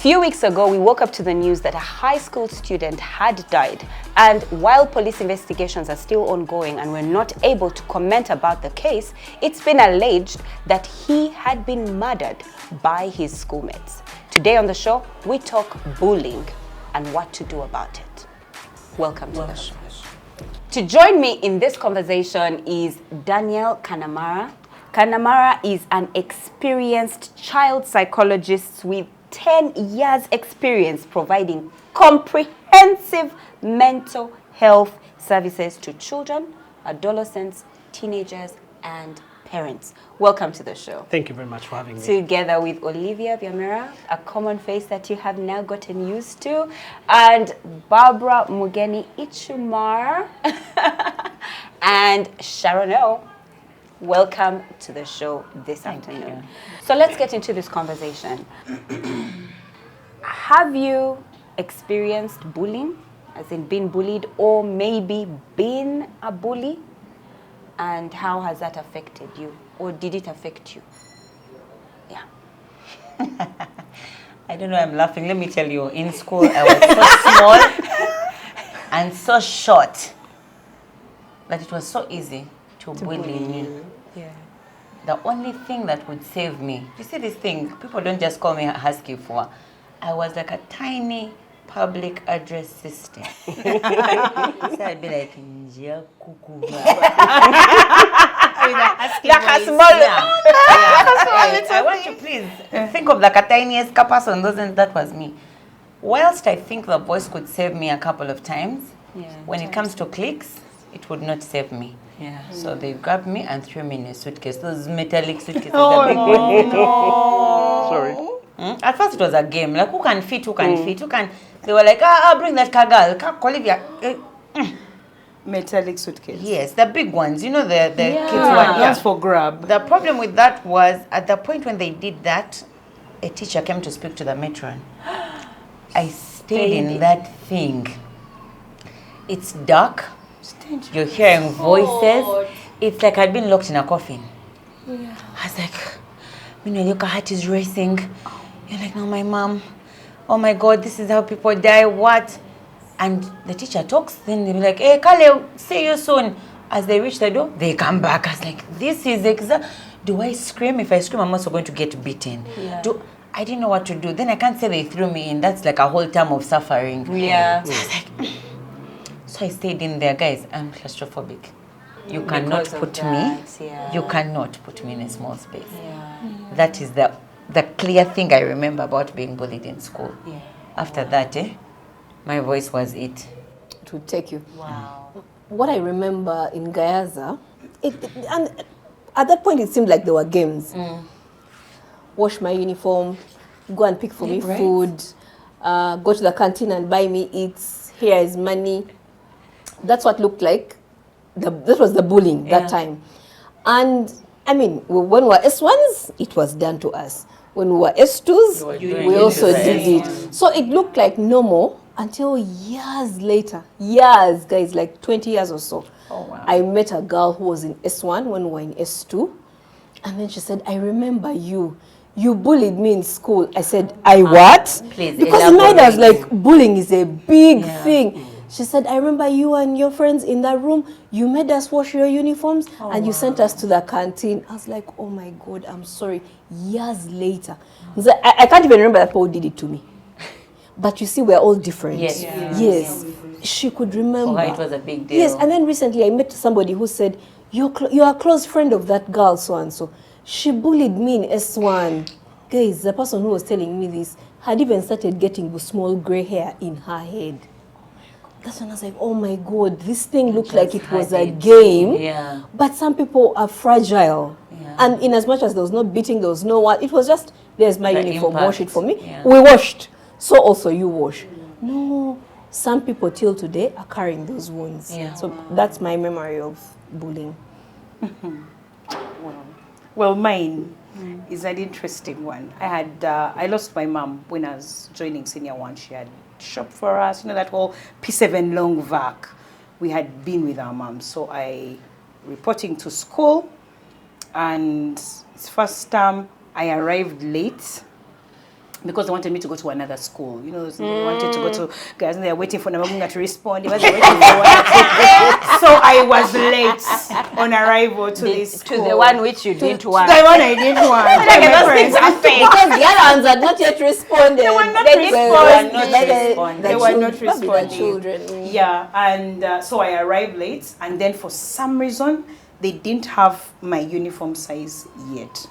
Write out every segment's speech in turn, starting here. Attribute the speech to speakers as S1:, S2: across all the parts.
S1: few weeks ago, we woke up to the news that a high school student had died. And while police investigations are still ongoing and we're not able to comment about the case, it's been alleged that he had been murdered by his schoolmates. Today on the show, we talk bullying and what to do about it. Welcome to the show. To join me in this conversation is Daniel Kanamara. Kanamara is an experienced child psychologist with 10 years experience providing comprehensive mental health services to children, adolescents, teenagers, and parents. Welcome to the show.
S2: Thank you very much for having me.
S1: Together with Olivia Biamera, a common face that you have now gotten used to, and Barbara Mugeni Ichumar, and Sharon O. Welcome to the show this afternoon. So let's get into this conversation. Have you experienced bullying, as in been bullied, or maybe been a bully? And how has that affected you? Or did it affect you? Yeah.
S3: I don't know, I'm laughing. Let me tell you, in school I was so small and so short that it was so easy to bully me.
S1: Yeah.
S3: The only thing that would save me, you see this thing, people don't just call me a husky for. I was like a tiny public address system. So I'd be like, Njia kuku. I want you please think of like a tiniest person. That was me. Whilst I think the voice could save me a couple of times, when it comes to clicks, it would not save me. Yeah. So they grabbed me and threw me in a suitcase. Those metallic suitcases, the big ones.
S2: Sorry.
S3: At first it was a game. Like who can fit, who can fit, who can. They were like, bring that car girl, Olivia.
S4: Metallic suitcase.
S3: Yes, the big ones. You know the kids one.
S4: That's for grab.
S3: The problem with that was at the point when they did that, a teacher came to speak to the matron. I stayed in that thing. It's dark. You're hearing voices. It's like I'd been locked in a coffin. Yeah. I was like, your heart is racing. You're like, no, my mom. Oh my God, this is how people die. What? And the teacher talks. Then they'll be like, hey, Kale, see you soon. As they reach the door, they come back. I was like, this is exact. Do I scream? If I scream, I'm also going to get beaten. Yeah. I didn't know what to do. Then I can't say they threw me in. That's like a whole term of suffering.
S1: Yeah.
S3: So I was like, so I stayed in there. Guys, I'm claustrophobic. You cannot put me. Yeah. You cannot put me in a small space. Yeah. That is the clear thing I remember about being bullied in school. Yeah. After that, my voice was it.
S5: To take you.
S1: Wow.
S5: What I remember in Gayaza, and at that point it seemed like there were games. Wash my uniform, go and pick for me food, go to the canteen and buy me eats, here is money. That's what looked like. That was the bullying that time. And I mean, when we were S1s, it was done to us. When we were S2s, we also did it. So it looked like normal until years later. Years, guys, like 20 years or so. Oh, wow. I met a girl who was in S1 when we were in S2. And then she said, I remember you. You bullied me in school. I said, I what?
S3: Please
S5: because in my mind, like, bullying is a big thing. She said, I remember you and your friends in that room. You made us wash your uniforms and you sent us to the canteen. I was like, oh my God, I'm sorry. Years later. I can't even remember that Paul did it to me. But you see, we're all different.
S3: Yes.
S5: Yes. She could remember.
S3: For her, it was a big deal.
S5: Yes, and then recently I met somebody who said, you're a close friend of that girl, so-and-so. She bullied me in S1. Guys, the person who was telling me this had even started getting small gray hair in her head. That's when I was like, oh my God, this thing looked like it was a game. Yeah. But some people are fragile. Yeah. And in as much as there was no beating, there was no what, it was just, there's my uniform, wash it for me. Yeah. We washed. So also you wash. No, some people till today are carrying those wounds. Yeah. So that's my memory of bullying.
S4: Well, mine is an interesting one. I lost my mom when I was joining senior one. She had shopped for us, that whole P7 long vac. We had been with our mom. So I reporting to school, and it's first time I arrived late. because they wanted me to go to another school. You know, so they wanted to go to, guys, and they're waiting for Namamunga to respond. They were waiting for So I was late on arrival to this school.
S1: To the one which you didn't want.
S4: The one I didn't want.
S1: Those things are fake.
S5: Because the other ones had not yet responded.
S4: They were not responding. They were not responding.
S5: Children.
S4: Yeah, and so I arrived late, and then for some reason, they didn't have my uniform size yet.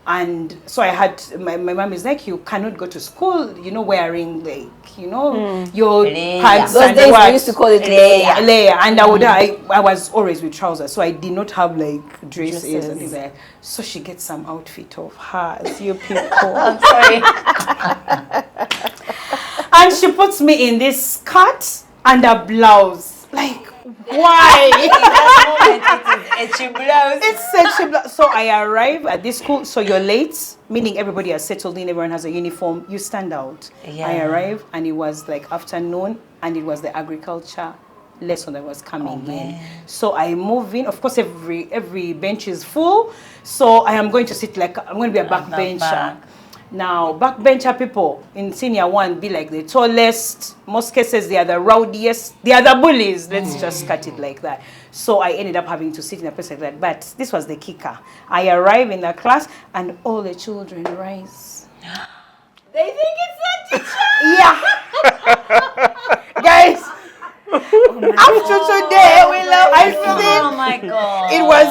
S4: And so I had, my mom is like, you cannot go to school, you know, wearing like, you know, your pants.
S5: Those
S4: and
S5: days
S4: what,
S5: we used to call it
S4: layer. And I was always with trousers, so I did not have like dresses and things like that. So she gets some outfit of hers, you people.
S3: I'm sorry.
S4: And she puts me in this skirt and a blouse. Like, why?
S3: It's a blouse.
S4: It's such a blouse. So I arrive at this school, so you're late, meaning everybody has settled in, everyone has a uniform, you stand out.
S3: Yeah.
S4: I arrive and it was like afternoon and it was the agriculture lesson that was coming in. So I move in, of course every bench is full, so I am going to sit like, I'm going to be a backbencher. Now, backbencher people in senior one be like the tallest, most cases they are the rowdiest, they are the bullies, let's just cut it like that. So I ended up having to sit in a place like that, but this was the kicker. I arrive in the class and all the children rise.
S3: They think it's a teacher.
S4: Yeah. Guys, after today, I think
S3: Oh my God.
S4: it was,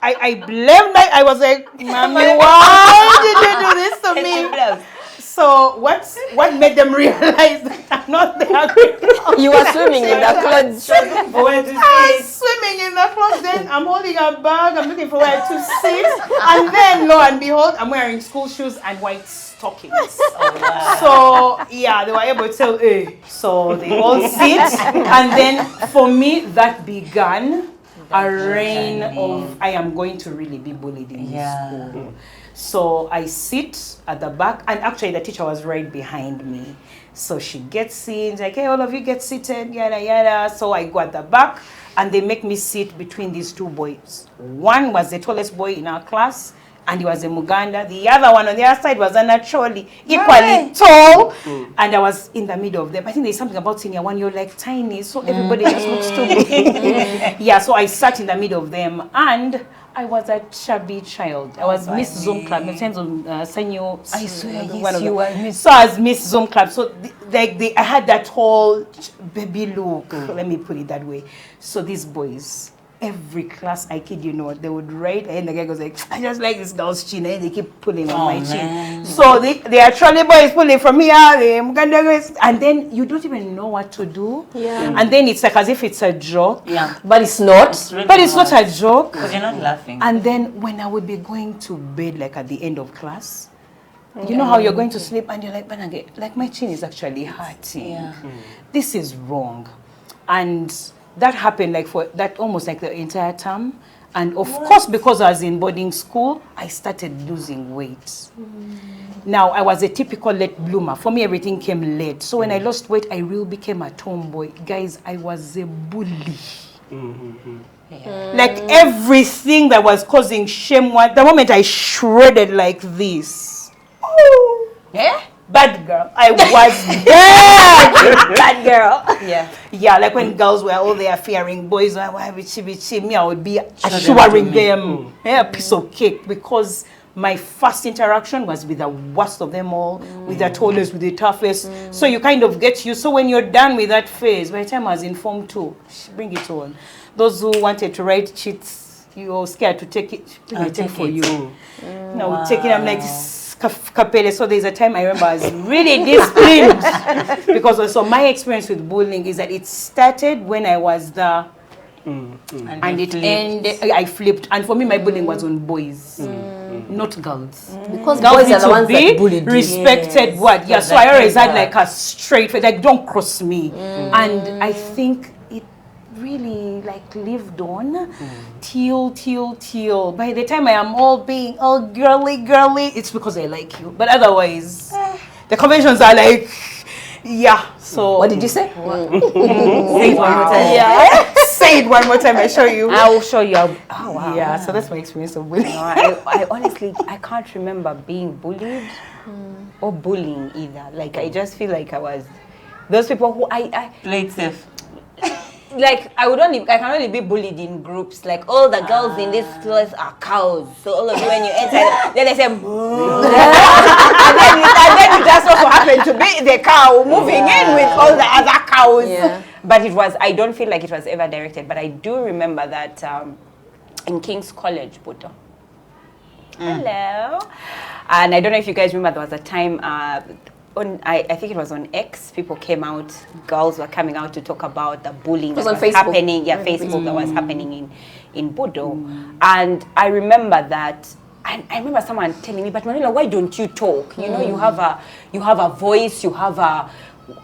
S4: I blamed I was like, Mommy, why did you do this to me? So what made them realize that I'm not the agriculture?
S5: You were swimming in the clothes.
S4: I was swimming in the clothes, then I'm holding a bag, I'm looking for where to sit, and then lo and behold, I'm wearing school shoes and white stockings.
S3: Oh, wow.
S4: So yeah, they were able to tell, hey. So they all sit, and then for me that began a reign of I am going to really be bullied in this school. So I sit at the back, and actually the teacher was right behind me. So she gets in, like, hey, all of you get seated, yada yada. So I go at the back, and they make me sit between these two boys. One was the tallest boy in our class, and he was a Muganda. The other one on the other side was a naturally equally tall, and I was in the middle of them. I think there's something about senior one, you're like tiny, so everybody just looks too big. Yeah, so I sat in the middle of them, and I was a chubby child. I was Miss Zoom Club. In terms of senior,
S3: I swear,
S4: one
S3: yes,
S4: of
S3: you
S4: them.
S3: were Miss.
S4: So I was Miss Zoom Club. So I had that whole baby look. Let me put it that way. So these boys, every class, I kid you not, they would write, and the guy goes like, I just like this girl's chin, and they keep pulling on my chin. So they are trolley boys pulling from here, and then you don't even know what to do.
S5: Yeah.
S4: And then it's like as if it's a joke.
S3: Yeah.
S4: But it's not.
S3: really
S4: But it's not a joke.
S3: Because you're not laughing.
S4: And then when I would be going to bed, like at the end of class, you know how you're going to sleep and you're like, Banage, like my chin is actually hurting.
S3: Yeah.
S4: This is wrong. And that happened like for that almost like the entire term. And of course, because I was in boarding school, I started losing weight. Now, I was a typical late bloomer. For me, everything came late. So when I lost weight, I really became a tomboy. Guys, I was a bully. Like everything that was causing shame, the moment I shredded like this. Oh,
S3: Yeah?
S4: bad girl. I was bad.
S1: Bad girl.
S3: Yeah.
S4: Yeah, like when girls were all there fearing boys, me, I would be assuring them a piece of cake, because my first interaction was with the worst of them all, with the tallest, with the toughest. So you kind of get used. So when you're done with that phase, by the time I was in Form 2, bring it on. Those who wanted to write cheats, you were scared to take it. I take for you. No, take it. I'm like this. Capelle. So there's a time I remember I was really disciplined, because also my experience with bullying is that it started when I was the and it ended. I flipped, and for me my bullying was on boys, not girls.
S5: Because
S4: Girls
S5: boys
S4: need
S5: are the
S4: to
S5: ones
S4: be
S5: that bullied you.
S4: respected. What? Yeah. So I always had like a straight face, like don't cross me, and I think it really like lived on till by the time I am all being all girly, it's because I like you, but otherwise the conventions are like, yeah. So
S5: What did you say?
S3: Say it one more time.
S4: yeah. Say it one more time, I show you.
S1: I will show you. Oh, wow.
S4: Yeah, so that's my experience of bullying.
S1: No, I honestly, I can't remember being bullied or bullying either. Like, I just feel like I was those people who I
S3: Played safe.
S1: like I can only be bullied in groups. Like all the girls in this class are cows. So all of you when you enter, then they say, moo. and then it just also happened to be the cow moving in with all the other cows.
S5: Yeah.
S1: But I don't feel like it was ever directed. But I do remember that in King's College, Buto. Hello. And I don't know if you guys remember, there was a time I think it was on X, people came out, girls were coming out to talk about the bullying that was happening. Yeah, Facebook that was happening in Budo. And I remember that, and I remember someone telling me, but Manila, why don't you talk? You know, you have a voice, you have a,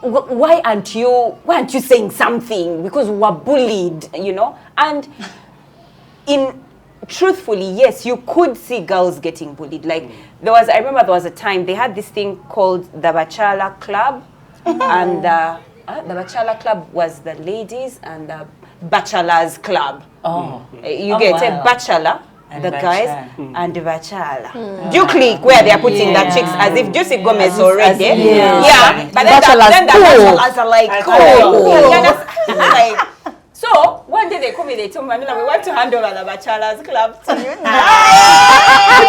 S1: why aren't you saying something? Because we were bullied, you know? And truthfully, yes, you could see girls getting bullied. Like I remember there was a time they had this thing called the Bachelor Club, and the Bachelor Club was the ladies and the Bachelors Club.
S3: Oh,
S1: you get a bachelor,
S3: and
S1: the guys,
S3: bachelor.
S1: and the bachelor. Duke League, where they are putting the chicks as if Juicy Gomez already.
S3: Yeah.
S1: But then the bachelors are like, cool.
S3: Cool.
S1: You understand? Like, so one day they called me, they told me, Manila, we want to hand over the Bachelors Club to you.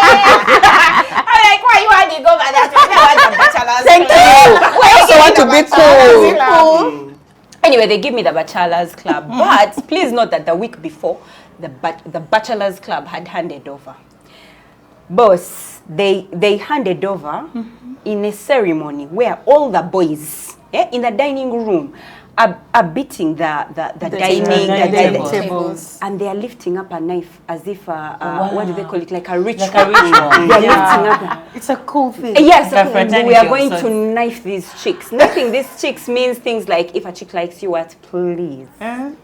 S1: I'm like, why you want to go by that? I want the Bachelors
S5: Thank
S1: Club.
S5: you. I also want to be cool.
S1: Anyway, they give me the Bachelors Club, but please note that the week before, the Bachelors Club had handed over. Boss, they handed over in a ceremony where all the boys in the dining room are beating the dining
S3: tables.
S1: and they are lifting up a knife as if what do they call it, like a ritual.
S3: Like a ritual.
S1: They are lifting up.
S4: It's a cool thing.
S1: Yes,
S3: Like a fraternity
S1: we are
S3: of
S1: going
S3: sorts.
S1: to knife these chicks. Knifing these chicks means things like, if a chick likes you, what? Please.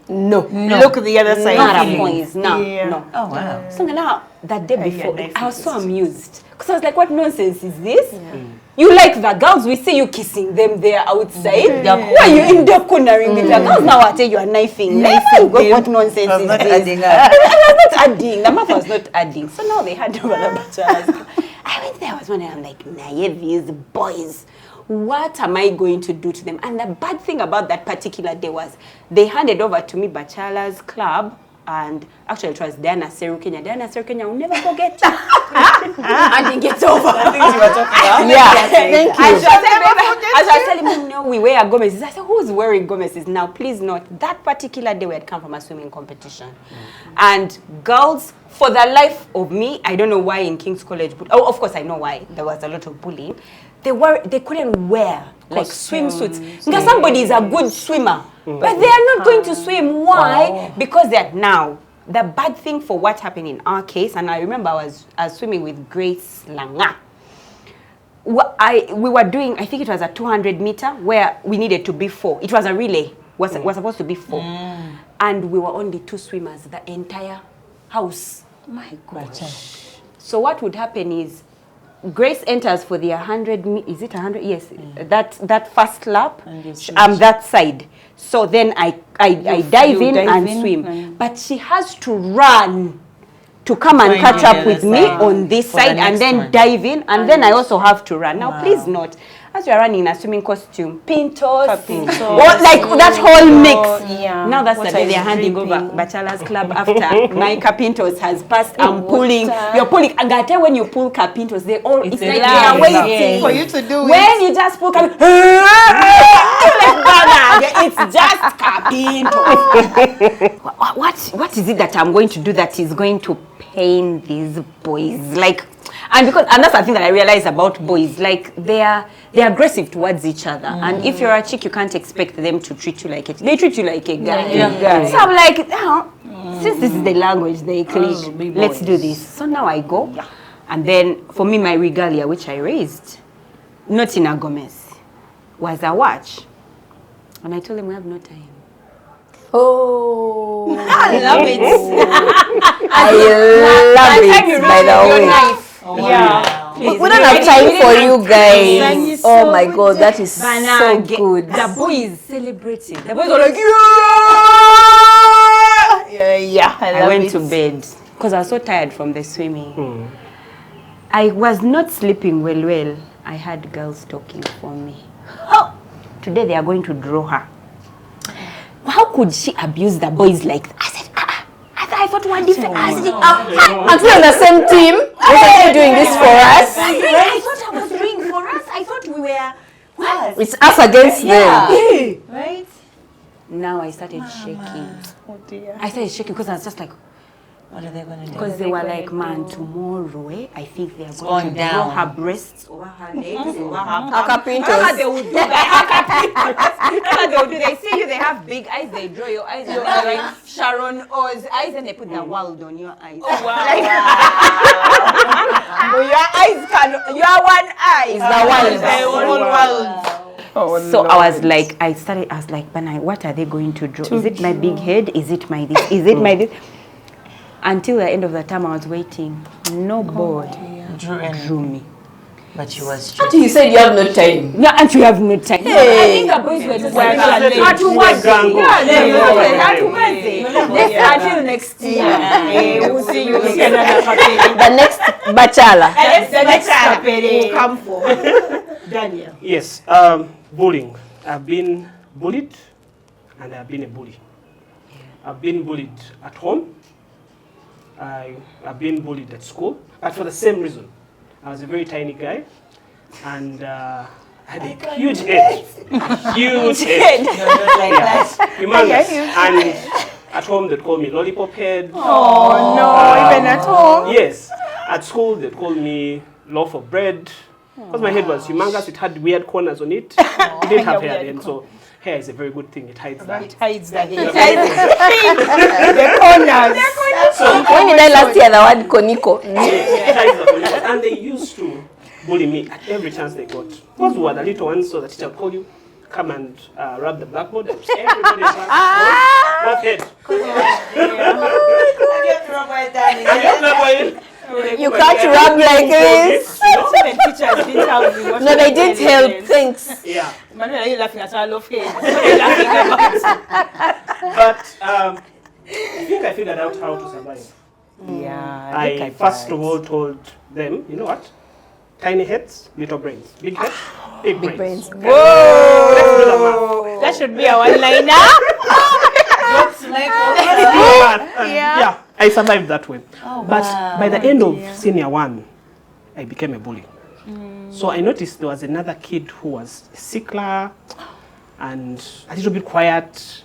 S5: No.
S4: Look at the other side.
S1: Not a
S3: feelings.
S1: please. No,
S4: Yeah.
S1: no.
S3: Oh, wow.
S1: So now, that day before,
S4: knife
S1: I was so
S4: is-
S1: amused. Because I was like, what nonsense is this? You like the girls, we see you kissing them there outside. Why are you in the cornering with the girls? Now I tell you are knifing. What nonsense is
S3: Not
S1: this?
S3: adding up.
S1: I was not adding. The math was not adding. So now they had over the bachelors. I went there, I was wondering, I'm like, nah, these boys, what am I going to do to them? And the bad thing about that particular day was they handed over to me Bachelors Club, and actually it was Diana Serukenya. Diana Serukenya, I'll never forget. I didn't get over.
S3: The things you were talking about.
S1: Yeah,
S5: thank you.
S1: As I was telling him, no, we wear Gomez's. I said, who's wearing Gomez's now? Please note, that particular day we had come from a swimming competition. And girls, for the life of me, I don't know why in King's College, but of course I know why, there was a lot of bullying. They couldn't wear like swimsuits. Because somebody is a good swimmer, but they are not going to swim. Why? Because they're now. The bad thing for what happened in our case, and I remember I was swimming with Grace Langa. We were doing, I think it was a 200 meter where we needed to be 4. It was a relay, was supposed to be 4. And we were only 2 swimmers, the entire house. My gosh. So what would happen is, Grace enters for the 100, is it 100? Yes, that first lap, I'm that side. So then I dive in and swim. But she has to run to come and catch up with me on this side and then dive in. And then I also have to run. Now, please note, as you're running in a swimming costume, pintos, like that whole mix.
S4: Yeah.
S1: Now that's the day they're handing over Bachelor's Club after my capintos has passed. I'm pulling, you're pulling. And I tell you, when you pull capintos, it's like they are waiting
S4: for you to do
S1: when you just pull capintos, it's just capintos. What is it that I'm going to do that is going to pain these boys? Like, and that's the thing that I realized about boys, like they're aggressive towards each other. And if you're a chick, you can't expect them to treat you like it. They treat you like a guy. So I'm like, since this is the language they click, let's do this. So now I go. And then for me, my regalia, which I raised, not in a Gomez, was a watch. And I told them we have no time.
S5: Oh,
S1: I love it.
S5: I love it, by the way.
S4: Yeah.
S5: We don't have time for you guys. Oh my God, that is so good.
S1: The boys celebrating. The boys are like, I went to bed because I was so tired from the swimming. I was not sleeping well. I had girls talking for me. Oh, today they are going to draw her. How could she abuse the boys like that? I said, I thought one different.
S5: Aren't we on the same team? Why are you doing this for us?
S3: I thought I was doing for us. I thought we were what?
S5: It's us against them.
S3: Right?
S1: Now I started shaking.
S4: Oh dear.
S1: I started shaking because I was just like,
S3: What are they going to do?
S1: because they were like, man, tomorrow, I think they are
S3: going
S1: going to draw
S3: down.
S1: her breasts over her legs, over her
S5: Acapintos.
S1: They would do that. They would do. They see you. They have big eyes. They draw your eyes. And they're like Sharon O's eyes, and they put the world on your eyes.
S4: Wow.
S1: Your eyes can. Your one eye is the world. So I was like, I was like, Bana, what are they going to draw? Is it my big head? Is it my this? Is it my this? Until the end of the time, I was waiting. No boy drew me.
S3: But she was
S5: But you said you have no time.
S1: Yeah, and you have no time. I think the boys were just like, until next year. We'll see you
S5: The next bachelor.
S4: The next will come for Daniel.
S2: Yes, bullying. I've been bullied and I've been a bully. I've been bullied at home. I've been bullied at school, but for the same reason. I was a very tiny guy and I had a huge head. Huge head.
S3: like that.
S2: Humongous. And at home they'd call me lollipop head.
S4: Oh no, even at home.
S2: Yes. At school they'd call me loaf of bread. Because my head was humongous, it had weird corners on it. It didn't have hair then, so hair is a very good thing. It hides that.
S4: It hides the hair. The corners.
S2: So,
S5: When did I last hear the word koniko?
S2: it hides the corners. And they used to bully me at every chance they got. Because we were the little ones, so the teacher would call you, come and rub the blackboard. And everybody rough head.
S5: You can't rub like this.
S4: Even teachers didn't help me.
S5: No, they didn't help. Thanks.
S2: Yeah.
S4: Manuel, are you laughing at our love head? What are you laughing about?
S2: But I think I figured out how to survive.
S4: Yeah,
S2: I first of all told them, you know what? Tiny heads, little brains. Big heads, big brains.
S5: brains.
S2: Whoa! Let's do the math.
S4: that should be a one-liner.
S2: Yeah, I survived that way. But by the end of senior one, I became a bully. So I noticed there was another kid who was a sickler and a little bit quiet,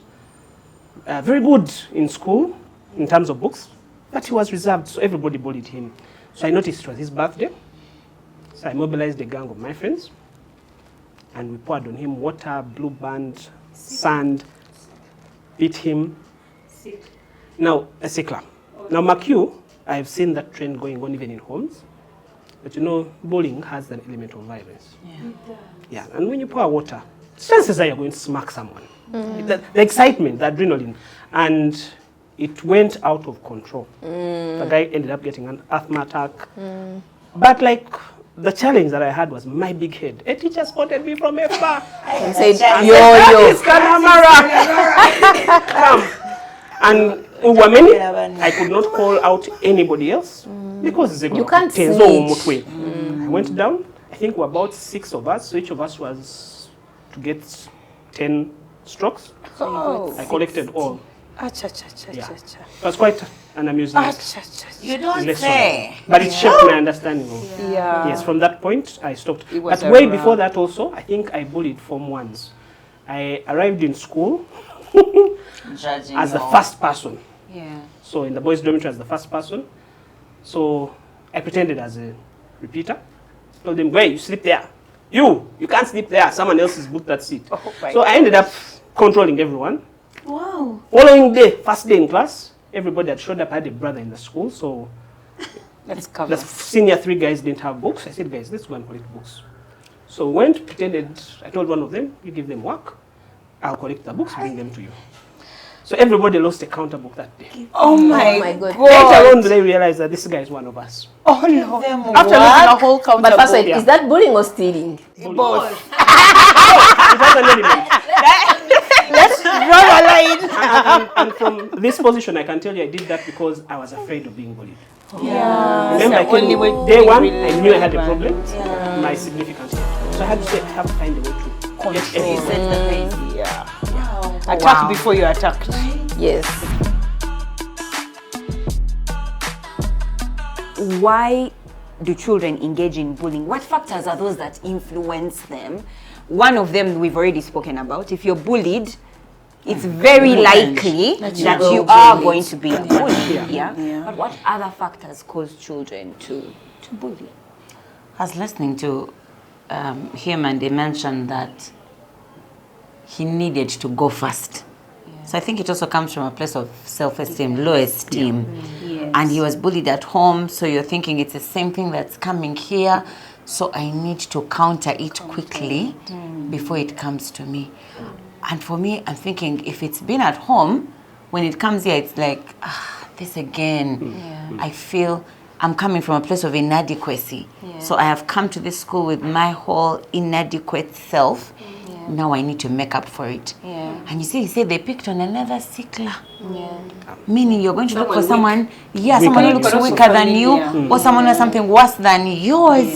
S2: very good in school in terms of books, but he was reserved, so everybody bullied him. So I noticed it was his birthday. So I mobilized a gang of my friends and we poured on him water, blue band, sand, beat him. Now, a sickler. Now, mark you, I've seen that trend going on even in homes. But you know, bullying has an element of violence. Yeah, and when you pour water, chances are you're going to smack someone. The excitement, the adrenaline, and it went out of control. The guy ended up getting an asthma attack. But like, the challenge that I had was my big head. A teacher spotted me from afar.
S5: And said,
S2: Daniel Kanamara. Come. And we were many. I could not call out anybody else because
S5: You can't snitch.
S2: I went down. I think we're about 6 of us. So each of us was to get 10 strokes. I collected all. Yeah. It was quite an amusing
S3: You don't
S2: lesson.
S3: say.
S2: But it shaped my understanding of yes, from that point I stopped. But way before that also, I think I bullied Form 1s. I arrived in school as the first person.
S1: Yeah.
S2: So in the boys' dormitory as the first person. So I pretended as a repeater. Told them, wait, you sleep there. You can't sleep there. Someone else has booked that seat. So I ended up controlling everyone.
S3: Wow.
S2: Following day, first day in class, everybody had showed up. I had a brother in the school, so
S4: Let's cover.
S2: the senior 3 guys didn't have books. I said, guys, let's go and collect books. So went, pretended, I told one of them, you give them work, I'll collect the books, bring them to you. So everybody lost a counter book that day.
S4: Oh my
S5: God.
S2: Later on, they realized that this guy is one of us.
S4: Oh no.
S3: After
S4: Losing a whole counter.
S5: But first,
S4: book.
S5: is that bullying or stealing?
S4: Both.
S2: It has an element.
S4: Let's draw a line.
S2: and from this position, I can tell you I did that because I was afraid of being bullied.
S4: Yeah.
S2: Remember, I
S4: That's the only
S2: came
S4: way
S2: day
S4: being
S2: one,
S4: really
S2: I knew I had a
S4: relevant.
S2: problem, my significant other. So I had to say, I have to find a way to get everything.
S4: Yeah. Attack before you're attacked.
S5: Yes.
S1: Why do children engage in bullying? What factors are those that influence them? One of them we've already spoken about. If you're bullied, it's very likely that you are going to be a bully. Yeah. But what other factors cause children to bully?
S3: I was listening to him and they mentioned that he needed to go first. So I think it also comes from a place of self-esteem, low esteem.
S4: Yes.
S3: And he was bullied at home, so you're thinking it's the same thing that's coming here, so I need to counter it quickly before it comes to me. And for me, I'm thinking if it's been at home, when it comes here, it's like, this again. I feel I'm coming from a place of inadequacy. So I have come to this school with my whole inadequate self. Now I need to make up for it. And you see, he said they picked on another sickler. Meaning you're going to look for someone, someone who looks weaker than you, or someone who has something worse than yours.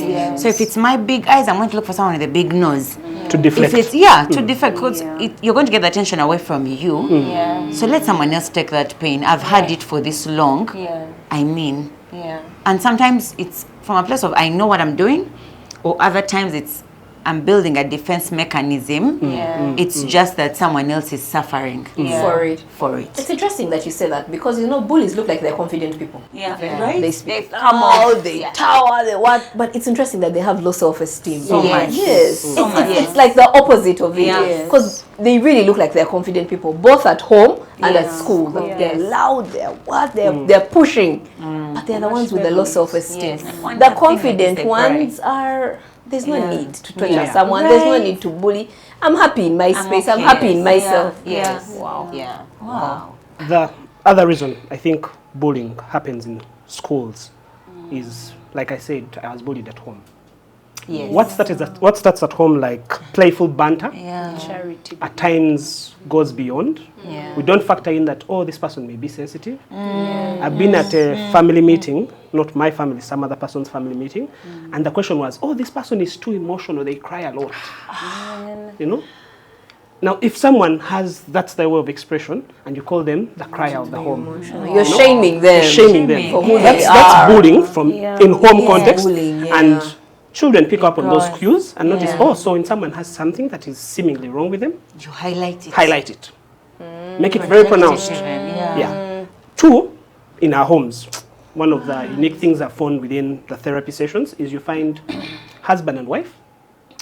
S3: So if it's my big eyes, I'm going to look for someone with a big nose.
S2: To deflect.
S3: If it's, to deflect, because you're going to get the attention away from you. So let someone else take that pain. I've had it for this long. I mean. And sometimes it's from a place of I know what I'm doing, or other times it's I'm building a defense mechanism. It's just that someone else is suffering
S5: For it.
S3: It's
S5: interesting that you say that because bullies look like they're confident people.
S3: right?
S5: They speak out, they tower, they what. But it's interesting that they have low self-esteem.
S3: So much.
S5: Yes.
S3: So much.
S5: It's like the opposite of it. Because they really look like they're confident people, both at home and at school. They're loud, they're pushing. But they're the ones with the low self-esteem. The confident ones are... There's no need to torture someone. There's no need to bully. I'm happy in my space. I'm happy in myself.
S3: Wow.
S2: The other reason I think bullying happens in schools is, like I said, I was bullied at home. What starts at home like playful banter,
S4: Charity.
S2: at times goes beyond. We don't factor in that, this person may be sensitive. I've been at a family meeting, not my family, some other person's family meeting, and the question was, this person is too emotional, they cry a lot. Now, if someone has that style of expression and you call them the crier of the home,
S5: You're shaming them.
S2: you're shaming them.
S5: For who
S2: That's bullying from in home context.
S5: Bullying,
S2: And children pick up on those cues and notice, so when someone has something that is seemingly wrong with them,
S3: You highlight it.
S2: highlight it. Make it very pronounced. Two, in our homes, one of the unique things I found within the therapy sessions is you find husband and wife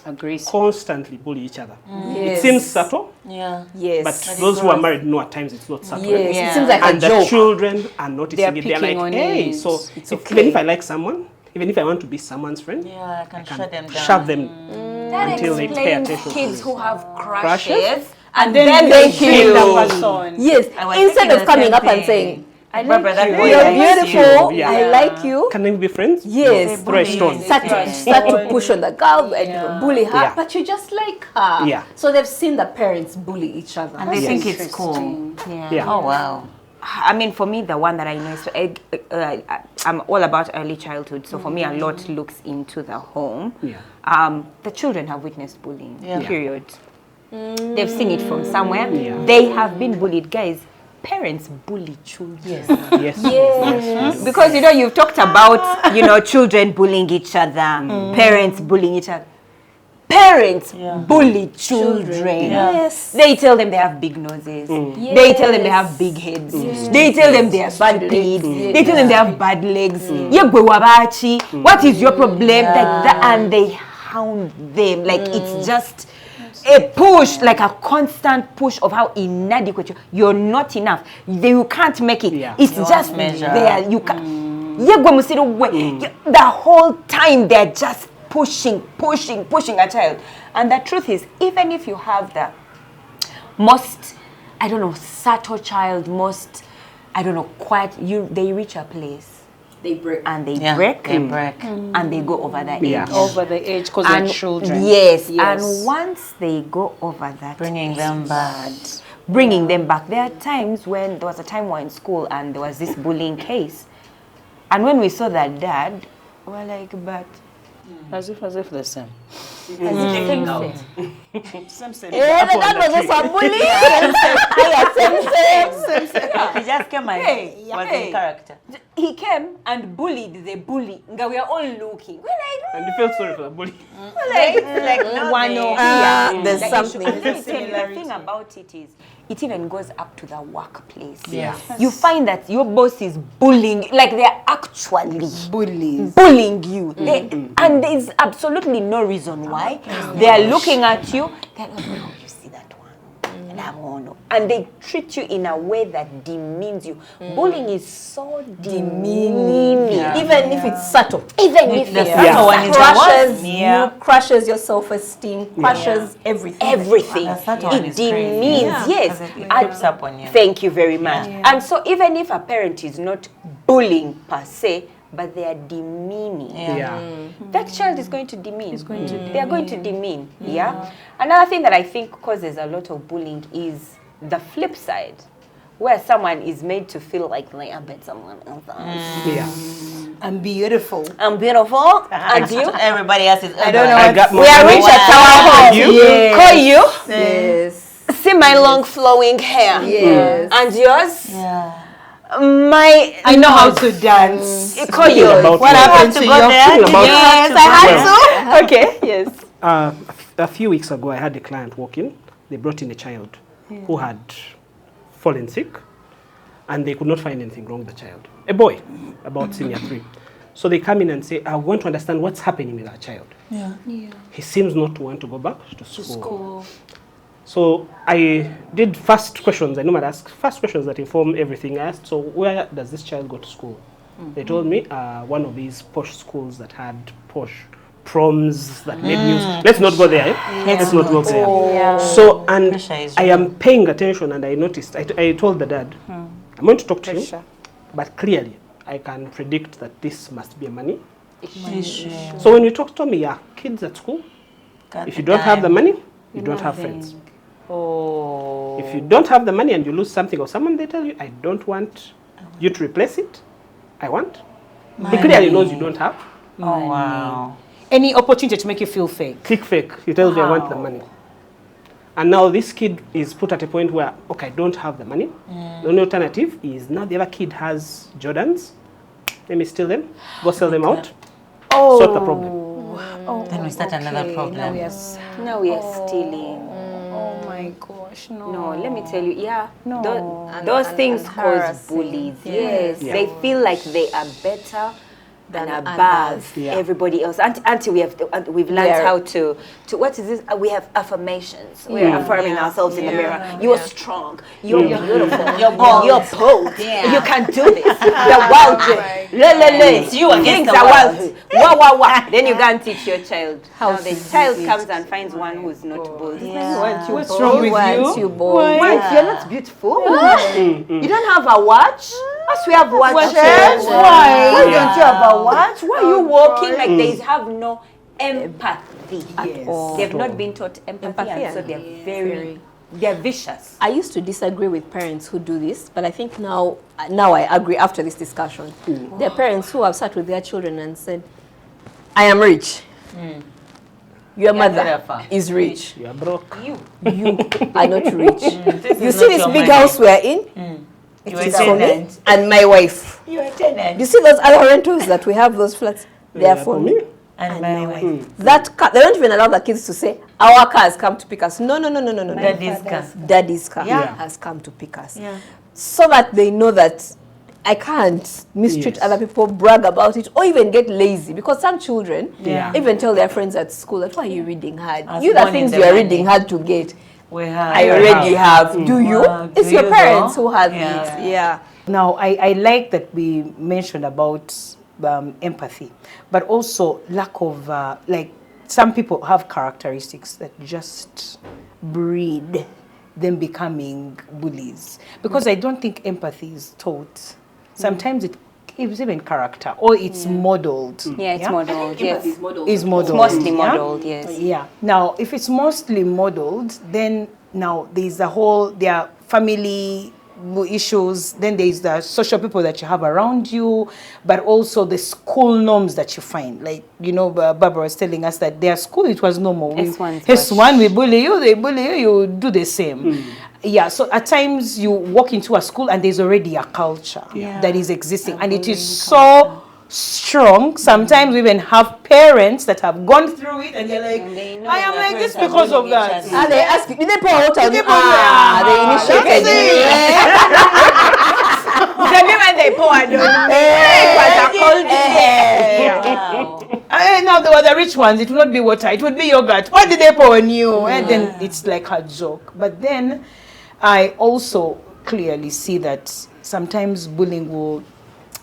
S4: Agrees.
S2: constantly bully each other.
S5: Yes.
S2: It seems subtle,
S5: Yes.
S2: but those who are married know at times it's not subtle.
S5: Yes. It seems like
S2: And
S5: a
S2: the
S5: joke.
S2: children are noticing
S4: They're
S2: it. They're
S4: picking
S2: like,
S4: on
S2: hey,
S4: it.
S2: so
S4: It's
S2: even if I like someone, even if I want to be someone's friend,
S3: I can shut them down.
S2: shove them
S1: That
S2: until they pay
S1: explains
S2: attention.
S1: kids who have
S2: Crushes?
S1: crushes
S4: And
S1: then they
S4: kill
S1: kill.
S4: the person.
S5: Yes.
S3: I was
S5: Instead
S3: thinking
S5: of
S3: the
S5: coming
S3: same
S5: up and
S3: thing.
S5: saying,
S4: I
S3: Barbara,
S4: like
S3: that
S4: you.
S3: boy
S5: you're
S3: likes
S5: beautiful,
S2: you.
S5: I like you.
S2: Can we be friends?
S5: Yes.
S2: Throw a stone.
S5: Start to push on the girl and bully her,
S2: Yeah.
S5: but you just like her.
S2: Yeah.
S5: So they've seen the parents bully each other.
S3: And they think it's cool.
S2: Yeah.
S3: Oh, wow.
S1: I mean, for me, the one that I know is I'm all about early childhood. So for me, a lot looks into the home. The children have witnessed bullying. Period. They've seen it from somewhere. They have been bullied, guys. Parents bully children.
S2: Yes.
S1: Because you've talked about children bullying each other, parents bullying each other. Parents bully children.
S5: Yes.
S1: They tell them they have big noses. They tell them they have big heads. They tell them they are stupid. They tell them they have bad legs. Yegwe wabachi. What is your problem? Like that, and they hound them. Like it's just a push, like a constant push of how inadequate you're not enough. You can't make it. It's just there. You can. The whole time they're just pushing a child. And the truth is, even if you have the most, subtle child, quiet, they reach a place. They break. And they break. And they go over the edge.
S4: Over the edge because they're children.
S1: Yes. And once they go over that
S3: Bringing them bad.
S1: bringing them back. There are times when there was a time we were in school and there was this bullying case. And when we saw that dad, we were like, but...
S4: As if the same.
S1: Same.
S5: Yeah, the dad was also a bully. Same.
S3: He just came and was in character.
S1: He came and bullied the bully. We were all looking. We're like,
S2: And you felt sorry for the bully.
S5: There's
S1: Like,
S5: something.
S1: Let me tell you, the thing about it is, it even goes up to the workplace.
S3: Yes.
S1: You find that your boss is bullying, like they're actually
S4: Bullies.
S1: bullying you. And there's absolutely no reason why. They are looking at you, they're like, oh, you see that one? And they treat you in a way that demeans you. Bullying is so demeaning.
S5: Even if it's subtle.
S1: Even if
S3: The
S1: it's
S3: subtle one is the
S5: Crushes
S3: worst.
S5: you, crushes your self-esteem, crushes everything.
S1: everything.
S3: And that one
S1: It
S3: is crazy.
S1: demeans,
S5: Yeah.
S1: yes.
S3: Because it
S1: And
S3: creeps up on you.
S1: Thank you very much. And so even if a parent is not bullying per se, but they are demeaning, that child is going to demean. They are going to demean. Yeah. Another thing that I think causes a lot of bullying is the flip side, where someone is made to feel like they are better someone else.
S2: Yeah.
S4: I'm beautiful.
S1: I'm beautiful, and you.
S3: Everybody else is.
S4: I don't know.
S2: I got more
S1: We are
S2: money.
S1: rich at our home.
S2: You?
S1: Call you.
S5: Yes.
S1: See my long flowing hair.
S5: Yes.
S1: And yours.
S3: Yeah.
S4: I know how to dance.
S1: Call you.
S2: About
S4: What
S2: you.
S4: happened to
S3: To
S4: you?
S3: go there?
S2: Talking about-
S3: Yes,
S1: I had to. Okay. Yes.
S2: A few weeks ago, I had a client walk in. They brought in a child who had fallen sick, and they could not find anything wrong with the child. A boy, about senior 3. So they come in and say, I want to understand what's happening with our child. He seems not to want to go back to school. So I did first questions. I normally ask first questions that inform everything. I asked, so where does this child go to school? They told me one of these posh schools that had posh proms that made news. Let's not go there. Let's not go there. So, and
S3: Pressure is
S2: I am paying attention, and I noticed, I told the dad, I'm going to talk to you, but clearly I can predict that this must be a money. So when you talk to me, kids at school, if you don't have the money, you don't have friends. If you don't have the money and you lose something or someone, they tell you, I don't want you to replace it. I want. He clearly knows you don't have.
S3: Oh, wow.
S4: Any opportunity to make you feel fake.
S2: Click fake. He tells you, I want the money. And now this kid is put at a point where, okay, I don't have the money. The only alternative is now the other kid has Jordans. Let me steal them. Go sell them out. Sort the problem.
S3: Then we start another problem.
S1: Now we are stealing.
S4: Oh my gosh, no.
S1: No, let me tell you,
S4: No.
S1: those things
S5: and
S1: cause
S5: harassing.
S1: bullies. Yes,
S2: Yeah.
S1: they feel like they are better than
S5: Than
S1: above
S5: others.
S2: Yeah.
S1: everybody else. Until we've learned
S5: Yeah.
S1: how to what is this? We have affirmations. We are affirming ourselves in the mirror. You're strong. You're beautiful.
S3: You're bold.
S1: You're bold.
S3: Yeah.
S1: You can do this. The world.
S3: It's you against the world.
S1: Wow. Then you go and teach your child.
S5: How
S1: Now the
S5: to
S1: child
S5: do it.
S1: comes and finds one who's not bold.
S4: What's wrong with you?
S5: You bold.
S1: Wait, you're not beautiful. You don't have a watch? Us, we have watches.
S4: Why?
S1: Why don't you have a watch? Why are you walking like they have no empathy
S5: At all.
S1: They've not been taught empathy, and so they're they're vicious.
S5: I used to disagree with parents who do this, but I think now I agree after this discussion. There are parents who have sat with their children and said, I am rich. Your mother
S3: therefore
S5: is rich.
S2: You are broke.
S5: You are not rich.
S3: This
S5: You
S3: is
S5: see
S3: not
S5: this
S3: your
S5: big
S3: money.
S5: house we are in?
S3: You're
S5: It
S3: a
S5: is for me
S3: tenant.
S5: and my wife.
S3: You're a tenant.
S5: You see those other rentals that we have, those flats? They are for me.
S3: And my wife.
S5: That car, they don't even allow the kids to say, our car has come to pick us. No.
S3: Daddy's car.
S5: Daddy's car
S3: Yeah.
S5: has come to pick us.
S3: Yeah.
S5: So that they know that I can't mistreat
S2: Yes.
S5: other people, brag about it, or even get lazy. Because some children
S3: Yeah.
S5: even tell their friends at school that, why are you reading hard?
S3: As
S5: You the
S3: born in
S5: things
S3: the
S5: you are
S3: money.
S5: reading hard to get,
S3: We have.
S5: I already have. Do you?
S3: Wow,
S5: It's
S3: do
S5: your
S3: you
S5: parents
S3: though?
S5: who have
S3: Yeah.
S5: it. Yeah.
S4: Now, I like that we mentioned about empathy, but also lack of, like, some people have characteristics that just breed them becoming bullies. Because I don't think empathy is taught. Sometimes it's even character, or it's modeled.
S1: Yeah, it's modeled. Yes,
S4: Is modeled.
S1: it's mostly
S4: yeah?
S1: modeled. Yes.
S4: Yeah. Now, if it's mostly modeled, then now there are family issues, then there's the social people that you have around you, but also the school norms that you find. Like, you know, Barbara was telling us that their school, it was normal. S1, we bully you, they bully you, you do the same. Yeah, so at times you walk into a school and there's already a culture that is existing, and it is so strong. Sometimes we even have parents that have gone through it and they're like, I am like this because of that.
S5: And they ask, did they pour out on you? They initiated
S4: The moment they poured on me, now they were the rich ones. It would not be water, it would be yogurt. What did they pour on you? And then it's like a joke. But then I also clearly see that sometimes bullying will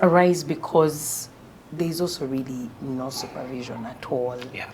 S4: arise because there's also really no supervision at all. Yeah.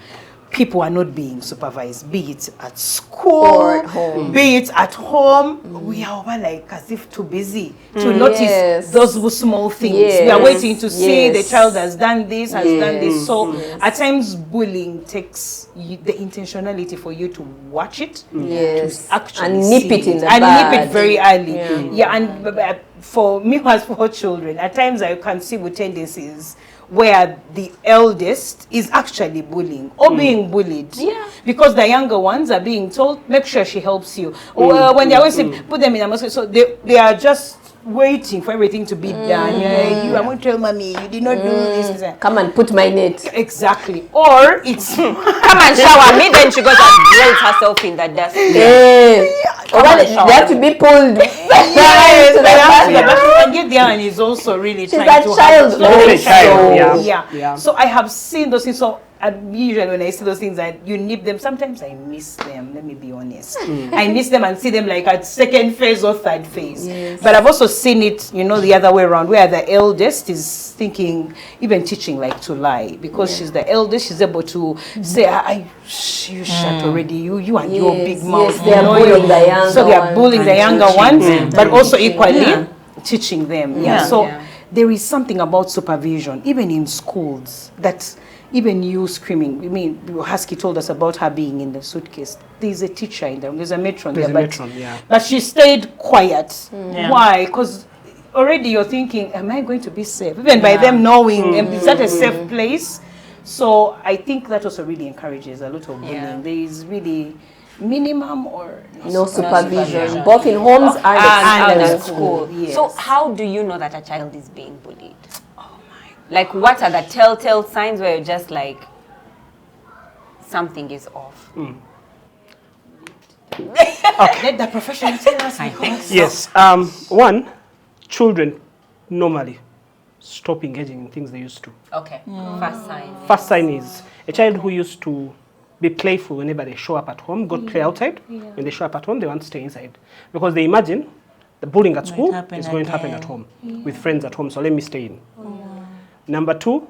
S4: People are not being supervised, be it at school, or at home. Be it at home. We are over like as if too busy to notice those small things. We are waiting to see the child has done this, has done this. So at times bullying takes the intentionality for you to watch it, to actually
S5: and nip it in the bud.
S4: And nip it very early. And for me as 4 children, at times I can see with tendencies where the eldest is actually bullying or being bullied. Because the younger ones are being told, make sure she helps you. Or when they're always saying, put them in a mosque. So they are just waiting for everything to be done. You, I'm going to tell mommy, you did not do this.
S5: Come and put my net.
S4: Exactly. Or it's
S1: come and shower me, then she goes and drills herself in the dust.
S5: Or they have to be pulled.
S4: And yet the other one is also really
S5: She's
S4: trying
S5: a
S4: to
S5: child.
S4: So I have seen those things. So usually when I see those things and you nip them, sometimes I miss them. Let me be honest. I miss them and see them like at second phase or third phase. But I've also seen it, you know, the other way around, where the eldest is thinking, even teaching like to lie, because she's the eldest. She's able to say, you shut already. You and your big mouth.
S5: They are bullying the younger ones.
S4: So they are bullying the younger ones, but also equally teaching them. So there is something about supervision, even in schools, that even you screaming. I mean, Husky told us about her being in the suitcase. There's a teacher in there. There's a matron there. But she stayed quiet. Why? Because already you're thinking, am I going to be safe? Even by them knowing, is that a safe place? So I think that also really encourages a lot of bullying. There is really minimum or
S5: no supervision, both in homes and
S1: at school. So how do you know that a child is being bullied? Like, what are the telltale signs where you're just like, something is off?
S4: Let the professional tell us. I think so.
S2: Yes. One, children normally stop engaging in things they used to.
S1: Okay. First sign.
S2: First sign is a child who used to be playful whenever they show up at home, go play outside. When they show up at home, they want to stay inside. Because they imagine the bullying at school is going to happen at home, with friends at home, so let me stay in. Number 2,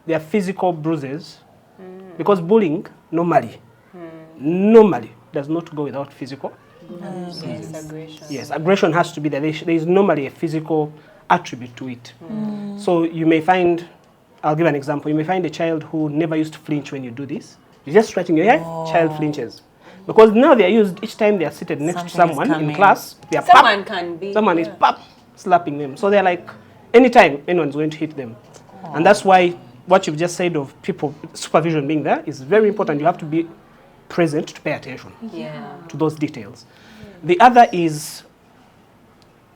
S2: there are physical bruises, because bullying normally does not go without physical. Yes, aggression has to be there. There is normally a physical attribute to it. So you may find, I'll give an example, you may find a child who never used to flinch when you do this. You're just scratching your head, child flinches. Because now they are used, each time they are seated next to someone in class, they are someone is slapping them. So they're like, anytime anyone's going to hit them. And that's why what you've just said of people, supervision being there is very important. You have to be present to pay attention to those details. The other is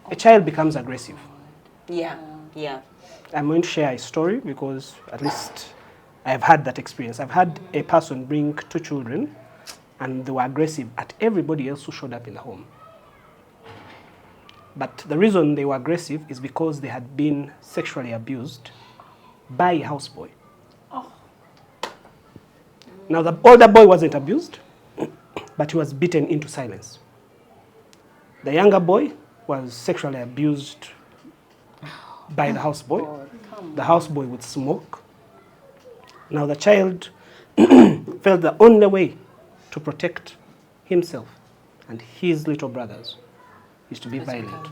S2: a child becomes aggressive. I'm going to share a story because at least I've had that experience. I've had a person bring 2 children and they were aggressive at everybody else who showed up in the home. But the reason they were aggressive is because they had been sexually abused by a houseboy. Now the older boy wasn't abused, but he was beaten into silence. The younger boy was sexually abused by the houseboy. The houseboy would smoke. Now the child felt the only way to protect himself and his little brothers is to be violent.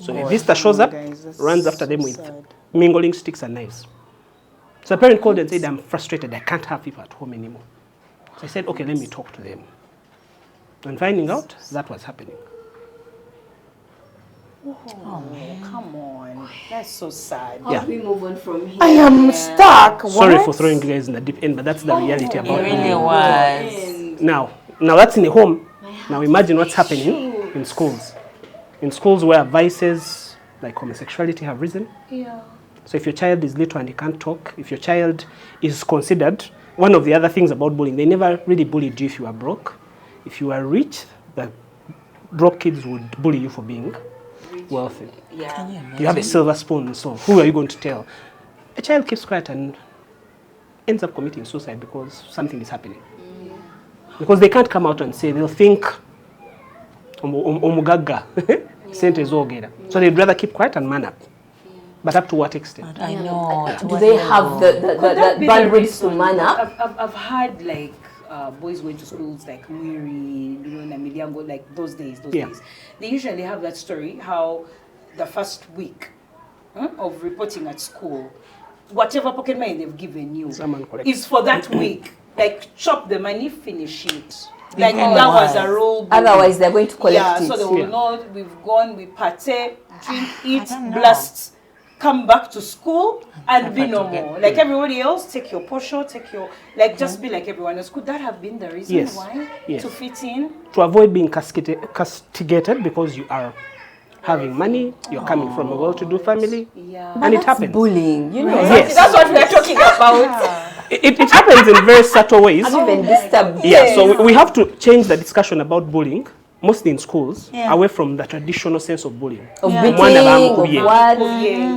S2: So a visitor shows up, runs after them with mingling sticks and knives. So the parent called and said, I'm frustrated, I can't have people at home anymore. So I said, okay, let me talk to them. And finding out that was happening.
S4: Oh, come on. That's so sad.
S5: How do we move on from here?
S4: I am stuck.
S2: Sorry for throwing you guys in the deep end, but that's the reality about
S3: It really
S2: bullying.
S3: was.
S2: Now that's in a home. Now imagine what's happening in schools. In schools where vices like homosexuality have risen.
S4: Yeah.
S2: So if your child is little and he can't talk, if your child is considered, one of the other things about bullying, they never really bullied you if you are broke. If you are rich, the broke kids would bully you for being wealthy.
S3: Yeah.
S2: You have a silver spoon, so who are you going to tell? A child keeps quiet and ends up committing suicide because something is happening. Because they can't come out and say, they'll think, omugaga, sente zogera. So they'd rather keep quiet and man up. But up to what extent?
S3: I know.
S5: Do they have the bandwidth to man up?
S4: I've had like boys going to schools like Mwiri, Namiliango, like those days. They usually have that story how the first week of reporting at school, whatever pocket money they've given you is for that week. Like chop the money, finish it. Like that was a rule.
S5: Otherwise, they're going to collect it.
S4: So they will know we've gone, we party, drink, eat, blast, come back to school and be normal. Like everybody else, take your portion, take your, like just be like everyone else. Could that have been the reason why?
S2: Yes.
S4: To fit in?
S2: To avoid being castigated because you are having money, you're coming from a well-to-do family, and it happens.
S5: Bullying, you know.
S2: Yes.
S5: That's what we're talking about.
S2: It happens in very subtle ways.
S5: I'm even disturbed.
S2: Yeah, so we have to change the discussion about bullying, mostly in schools, away from the traditional sense of bullying.
S5: Of beating, of what?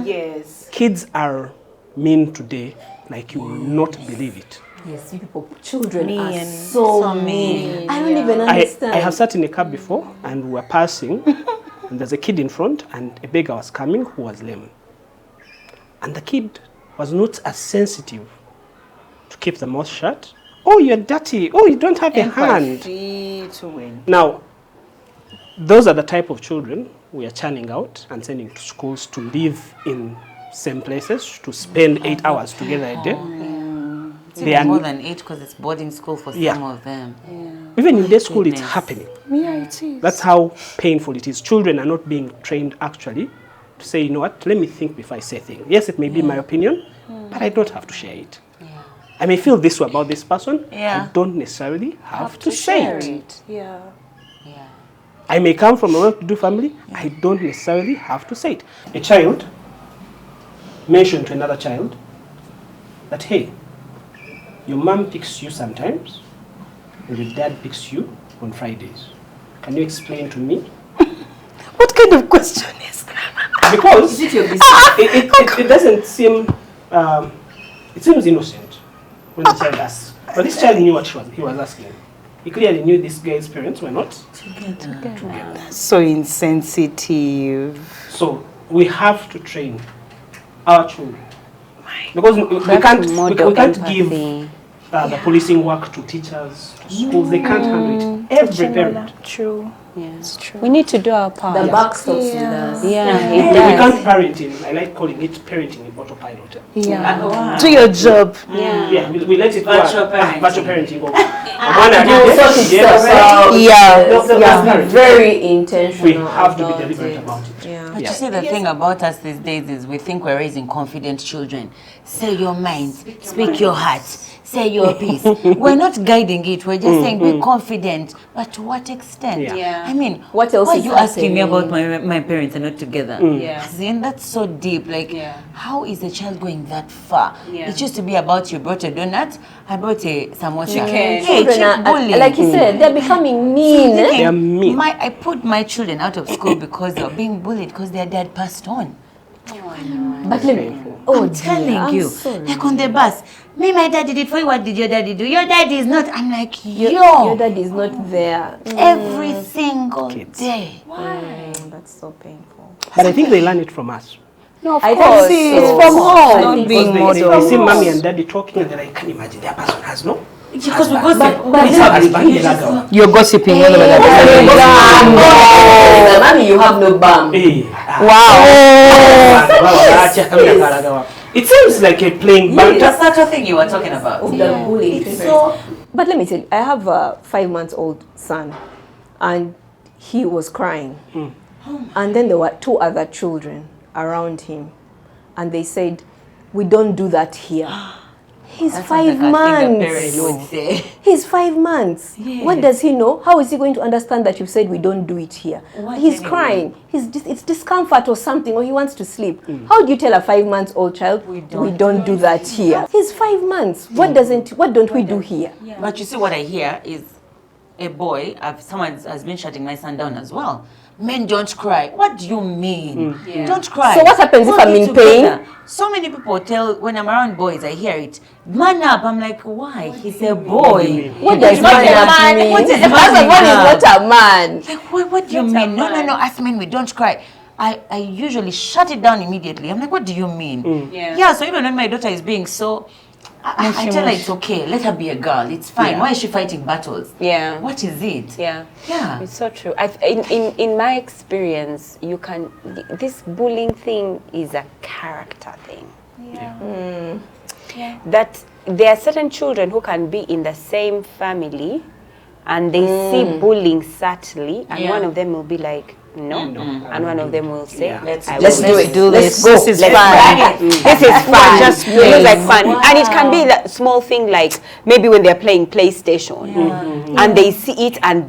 S4: Yes.
S2: Kids are mean today like you will not believe it.
S5: Yes, you people, children are so mean. I don't even
S2: I
S5: understand.
S2: have sat in a cab before and we were passing and there's a kid in front and a beggar was coming who was lame. And the kid was not as sensitive to keep the mouth shut. Oh, you're dirty. Oh, you don't have a hand.
S4: To win.
S2: Now, those are the type of children we are churning out and sending to schools to live in same places, to spend 8 hours together a day.
S3: They are more than 8 because it's boarding school for some of them.
S2: Even in day school, it's happening.
S4: Yeah, it is.
S2: That's how painful it is. Children are not being trained actually to say, you know what, let me think before I say things. Yes, it may be my opinion, but I don't have to share it. I may feel this way about this person. I don't necessarily have to share it.
S4: Yeah.
S2: I may come from a well-to-do family. I don't necessarily have to say it. A child mentioned to another child that, hey, your mom picks you sometimes and your dad picks you on Fridays. Can you explain to me?
S4: What kind of question is that?
S2: Because it doesn't seem, it seems innocent when the child asks. But this child knew what he was asking. He clearly knew this guy's parents were not together.
S4: That's so insensitive.
S2: So we have to train our children. Because we can't give the policing work to teachers, to schools. They can't handle it. Every parent.
S4: True.
S1: Yes, true. We need to do our part.
S5: The buck stops with us.
S1: Yeah,
S2: We
S1: it does.
S2: can't parent in, I like calling it parenting in autopilot.
S4: Do your job.
S2: Yeah, we let it go.
S3: Virtual parenting.
S2: Virtual parenting.
S5: Very intentional.
S2: We have to be
S5: about
S2: deliberate
S5: it.
S2: about it.
S3: But you see, the thing about us these days is we think we're raising confident children. Say your mind, speak your heart, say your piece. We're not guiding it, we're just saying be confident. But to what extent? I mean,
S5: What else
S3: why are
S5: is
S3: you asking me
S5: happening?
S3: about my parents are not together? See, that's so deep. Like, how is the child going that far? It used to be about you brought a donut, I brought a samosa. Hey,
S5: Children are,
S3: bullying.
S5: like you said, they're becoming mean.
S2: They are mean.
S3: I put my children out of school because they were being bullied because their dad passed on.
S5: But let me,
S3: I'm telling you, like on the bus, my dad did it for you, what did your daddy do? Your daddy is not, I'm like,
S5: your dad is not there.
S3: every single day.
S5: That's so painful.
S2: But I think they learn it from us.
S1: No, of
S5: I
S1: course.
S5: think
S1: It's
S5: so.
S1: from home.
S5: I
S1: Not
S5: think
S1: being
S2: They
S1: modeled.
S2: see mommy and daddy talking and they're like, can you imagine their person has no?
S3: Because we gossip.
S4: You're gossiping all over the
S5: Mommy, you have no bum.
S2: Wow. It seems like a playing banter.
S3: That's such a thing you were talking about.
S5: The bullying. But let me tell you, I have a 5-month-old son, and he was crying. And then there were 2 other children around him. And they said, we don't do that here. He's 5 months. He's 5 months. Yes. What does he know? How is he going to understand that you said we don't do it here? He's crying. It's discomfort or something, or he wants to sleep. How do you tell a 5-month-old child we don't do that here? He's 5 months. What don't we do here?
S3: Yeah. But you see, what I hear is a boy. Someone has been shutting my son down as well. Men don't cry. What do you mean? Don't cry.
S5: So what happens if I'm in pain?
S3: So many people tell, when I'm around boys, I hear it. Man up. I'm like, why? He's a boy.
S5: What does man up mean? What is not a man?
S3: Like, what do you mean? No. As men, we don't cry. I usually shut it down immediately. I'm like, what do you mean? Yeah, so even when my daughter is being so... I tell her it's okay. Let her be a girl. It's fine. Why is she fighting battles?
S1: Yeah.
S3: What is it?
S1: Yeah.
S3: Yeah.
S1: It's so true. In my experience, this bullying thing is a character thing. Yeah. That there are certain children who can be in the same family, and they see bullying subtly, and one of them will be like, no. And one of them will say, let's do it. Let's go. This is fun. This is fun. Just feels like fun. And it can be that small thing, like maybe when they're playing PlayStation and they see it, and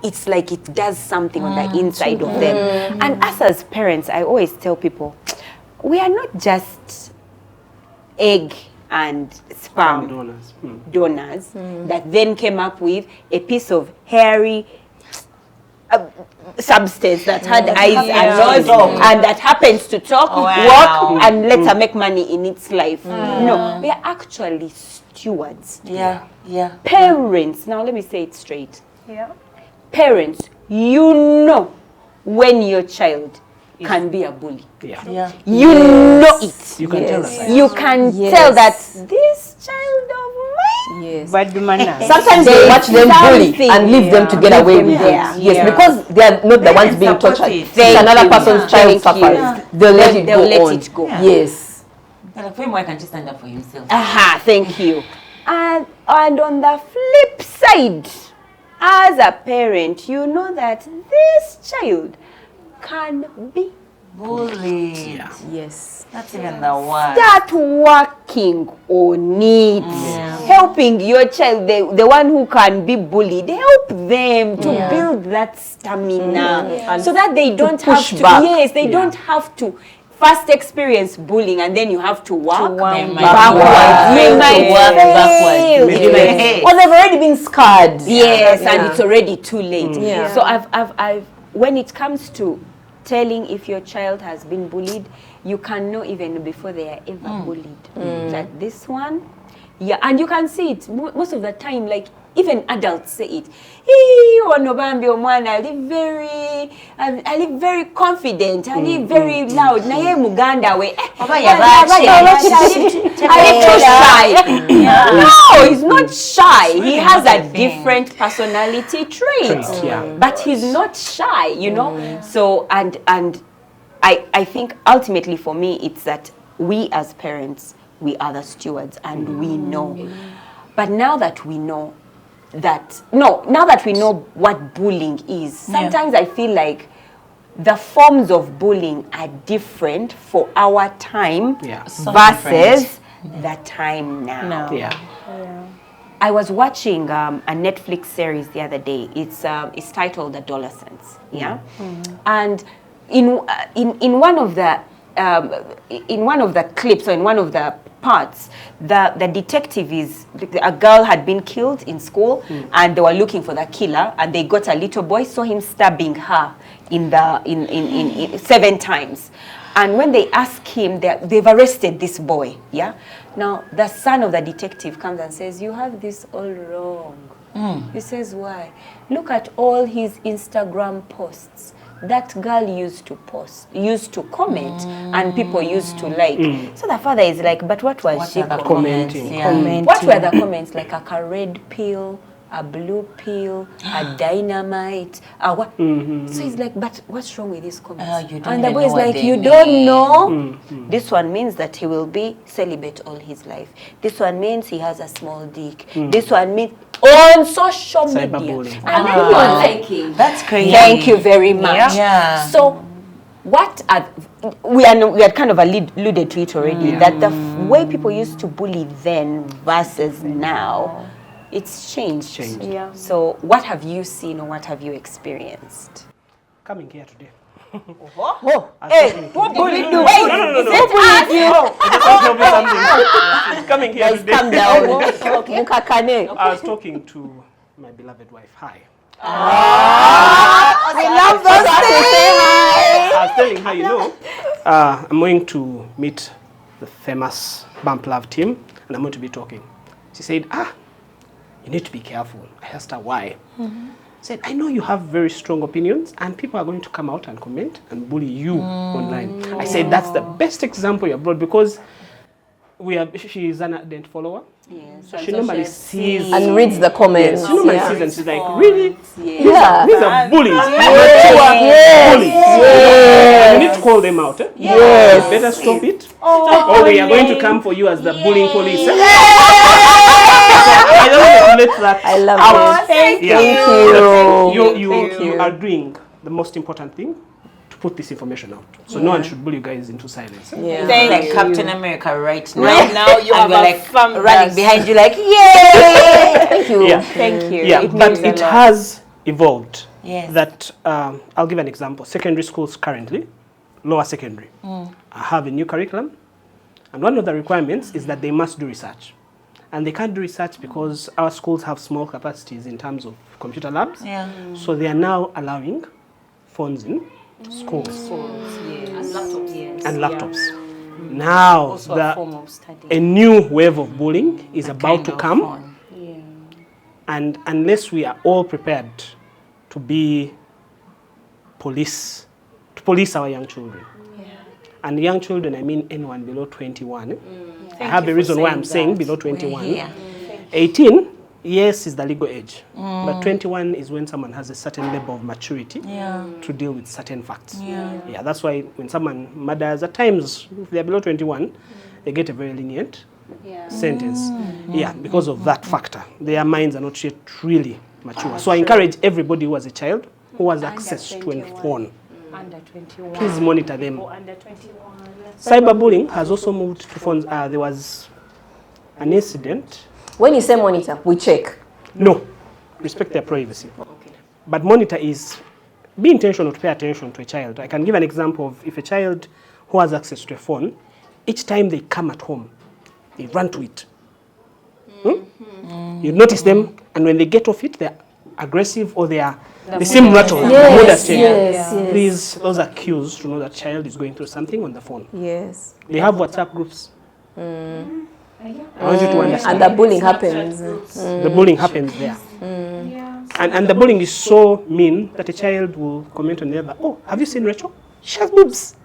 S1: it's like it does something on the inside of them. And us as parents, I always tell people, we are not just egg and sperm donors that then came up with a piece of hairy substance that had eyes and nose and that happens to talk, walk, and later make money in its life. No, we are actually stewards. Parents, now let me say it straight. Parents, you know when your child can be a bully. You know it.
S2: You can tell that.
S1: You can tell that this child of mine.
S4: Bad manners.
S5: Sometimes they watch them bully and leave them to get away with it. Yes, because they are not the ones being tortured. If another person's child suffers, they'll let it go. Yes.
S3: Why can't he stand up for himself?
S1: Thank you. And on the flip side, as a parent, you know that this child can be
S3: bullied.
S5: Yes.
S3: That's even the worst.
S1: Start working on it. Helping your child, the one who can be bullied, help them to build that stamina so that they don't have to, they don't have to first experience bullying and then you have to work backwards. You might fail.
S5: Or they've already been scarred.
S1: Yes, and it's already too late. So I've when it comes to telling if your child has been bullied, you can know even before they are ever bullied. That this one, and you can see it most of the time, like even adults say it. I live very confident, I live very loud. Na ye Muganda we. No, he's not shy. He has a different personality trait. But he's not shy, you know. So and I think ultimately for me it's that we as parents, we are the stewards and we know. But now that we know what bullying is, sometimes I feel like the forms of bullying are different for our time versus the time now. I was watching a Netflix series the other day. It's titled Adolescents. And in one of the clips, or in one of the parts, the detective a girl had been killed in school and they were looking for the killer, and they got a little boy, saw him stabbing her in 7 times. And when they ask him, they've arrested this boy. Now the son of the detective comes and says, you have this all wrong. He says, why? Look at all his Instagram posts. That girl used to comment, and people used to like. So the father is like, but what was she commenting? What were the comments? Like a red pill, a blue pill, a dynamite, what? So he's like, but what's wrong with these comments? And the boy is like, you don't know? This one means that he will be celibate all his life. This one means he has a small dick. This one means... on social media.
S2: Cyberbullying.
S1: And people are liking.
S3: That's crazy.
S1: Thank you very much.
S3: Yeah.
S1: So, what are we had kind of alluded to it already, that the way people used to bully then versus now, it's changed.
S4: Yeah.
S1: So, what have you seen or what have you experienced?
S2: Coming here today.
S1: Hey, what did we do?
S2: No. I just want to tell you something. Coming here today.
S1: Calm down. Mukakane.
S2: I was talking to my beloved wife. Hi.
S1: We love those things.
S2: I was telling her, you know, I'm going to meet the famous Bump Love team, and I'm going to be talking. She said, you need to be careful. I asked her why. Said, I know you have very strong opinions, and people are going to come out and comment and bully you online. I said, that's the best example you brought, because she is an ardent follower.
S1: Yes.
S2: So she normally sees
S5: And reads the comments.
S2: Yes, she normally sees and she's like, really?
S5: Yeah.
S2: These are bullies.
S5: Yes.
S2: You need to call them out. Eh?
S5: Yes.
S2: You better stop it. Or we are going to come for you as the bullying police. Eh? I don't want to let that
S5: I love
S2: out.
S5: it.
S1: Thank
S2: You are doing the most important thing, to put this information out. So no one should bully you guys into silence. Eh?
S5: Yeah.
S3: Thank like Captain America right now.
S4: Right now, you
S3: and
S4: have
S3: we're
S4: a
S3: like
S4: firm
S3: running
S4: grasp.
S3: behind you like, yay!
S5: Thank you.
S2: Yeah.
S1: Thank you.
S2: Yeah, but
S1: means a
S2: it
S1: lot.
S2: has evolved.
S3: Yes.
S2: That I'll give an example. Secondary schools currently, lower secondary, have a new curriculum, and one of the requirements is that they must do research. And they can't do research because our schools have small capacities in terms of computer labs.
S3: Yeah.
S2: So they are now allowing phones in schools and laptops. Now
S4: Also a form of study.
S2: a new wave of bullying is about to come.
S3: Fun.
S2: And unless we are all prepared to be to police our young children. And young children, I mean anyone below 21. I have a reason why I'm saying below 21.
S3: Yeah.
S2: 18, yes, is the legal age. But 21 is when someone has a certain level of maturity to deal with certain facts. Yeah, that's why when someone murders, at times, if they're below 21, they get a very lenient sentence. Yeah, because of that factor. Their minds are not yet really mature. So I encourage everybody who has a child who has access to a phone,
S4: Under 21.
S2: please monitor them.
S4: Or under 21.
S2: Cyberbullying has also moved to phones. There was an incident.
S5: When you say monitor, we check.
S2: No, respect their privacy. But monitor is be intentional to pay attention to a child. I can give an example of if a child who has access to a phone, each time they come at home, they run to it. You notice them, and when they get off it, they're aggressive or they seem rattled. The mood has changed.
S5: Yes.
S2: Please, those are cues to know that child is going through something on the phone.
S5: Yes.
S2: They have WhatsApp groups. I want you to understand.
S5: And the bullying happens.
S2: The bullying happens there. And the bullying is so mean that a child will comment on the other, oh, have you seen Rachel? She has boobs.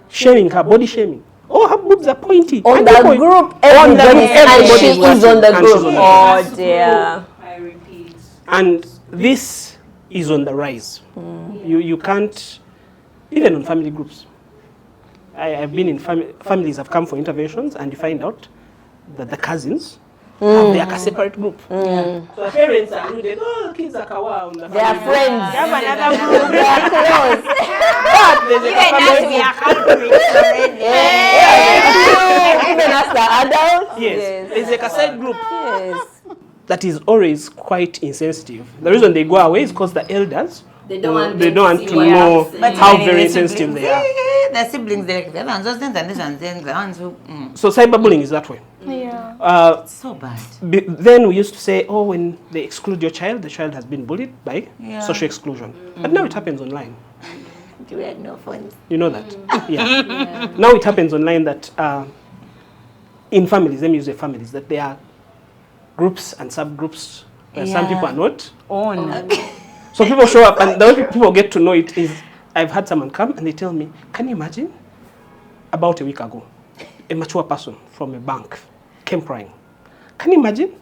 S2: Shaming her, body shaming. Oh, her boobs are pointy.
S5: On
S2: And
S5: the
S2: they point.
S5: group,
S2: On the
S5: everybody,
S2: group,
S5: and
S2: everybody
S5: she
S2: is
S5: is on the
S2: watching, and
S5: group.
S2: she's on the
S5: Oh dear.
S4: I repeat.
S2: And this is on the rise. You can't, even on family groups. I've been in families have come for interventions, and you find out that the cousins have their separate group. So the parents are rooted, oh, kids are kawa on the
S5: They are
S2: family.
S5: friends.
S1: They have another group.
S5: They are close.
S2: But there's a
S5: Even as the adults.
S2: yes, there's like a side group
S5: Yes.
S2: that is always quite insensitive. The reason they go away is because the elders
S5: They don't want
S2: they
S5: them
S2: don't
S5: to
S2: want
S5: see
S2: to
S5: what
S2: know
S5: happens.
S3: But
S2: how
S3: anyway,
S2: very
S3: the
S2: insensitive
S3: siblings,
S2: they are.
S3: the siblings, they're like, the ones those things and this one things, the ones who.
S2: So cyberbullying is that way.
S3: So bad.
S2: Then we used to say, oh, when they exclude your child, the child has been bullied by social exclusion. But now it happens online.
S3: We had no phones.
S2: You know that? Yeah. Now it happens online that in families, let me use the families, that there are groups and subgroups where some people are not. So people show up, and the way people get to know it is, I've had someone come and they tell me, can you imagine? About a week ago, a mature person from a bank came crying. Can you imagine?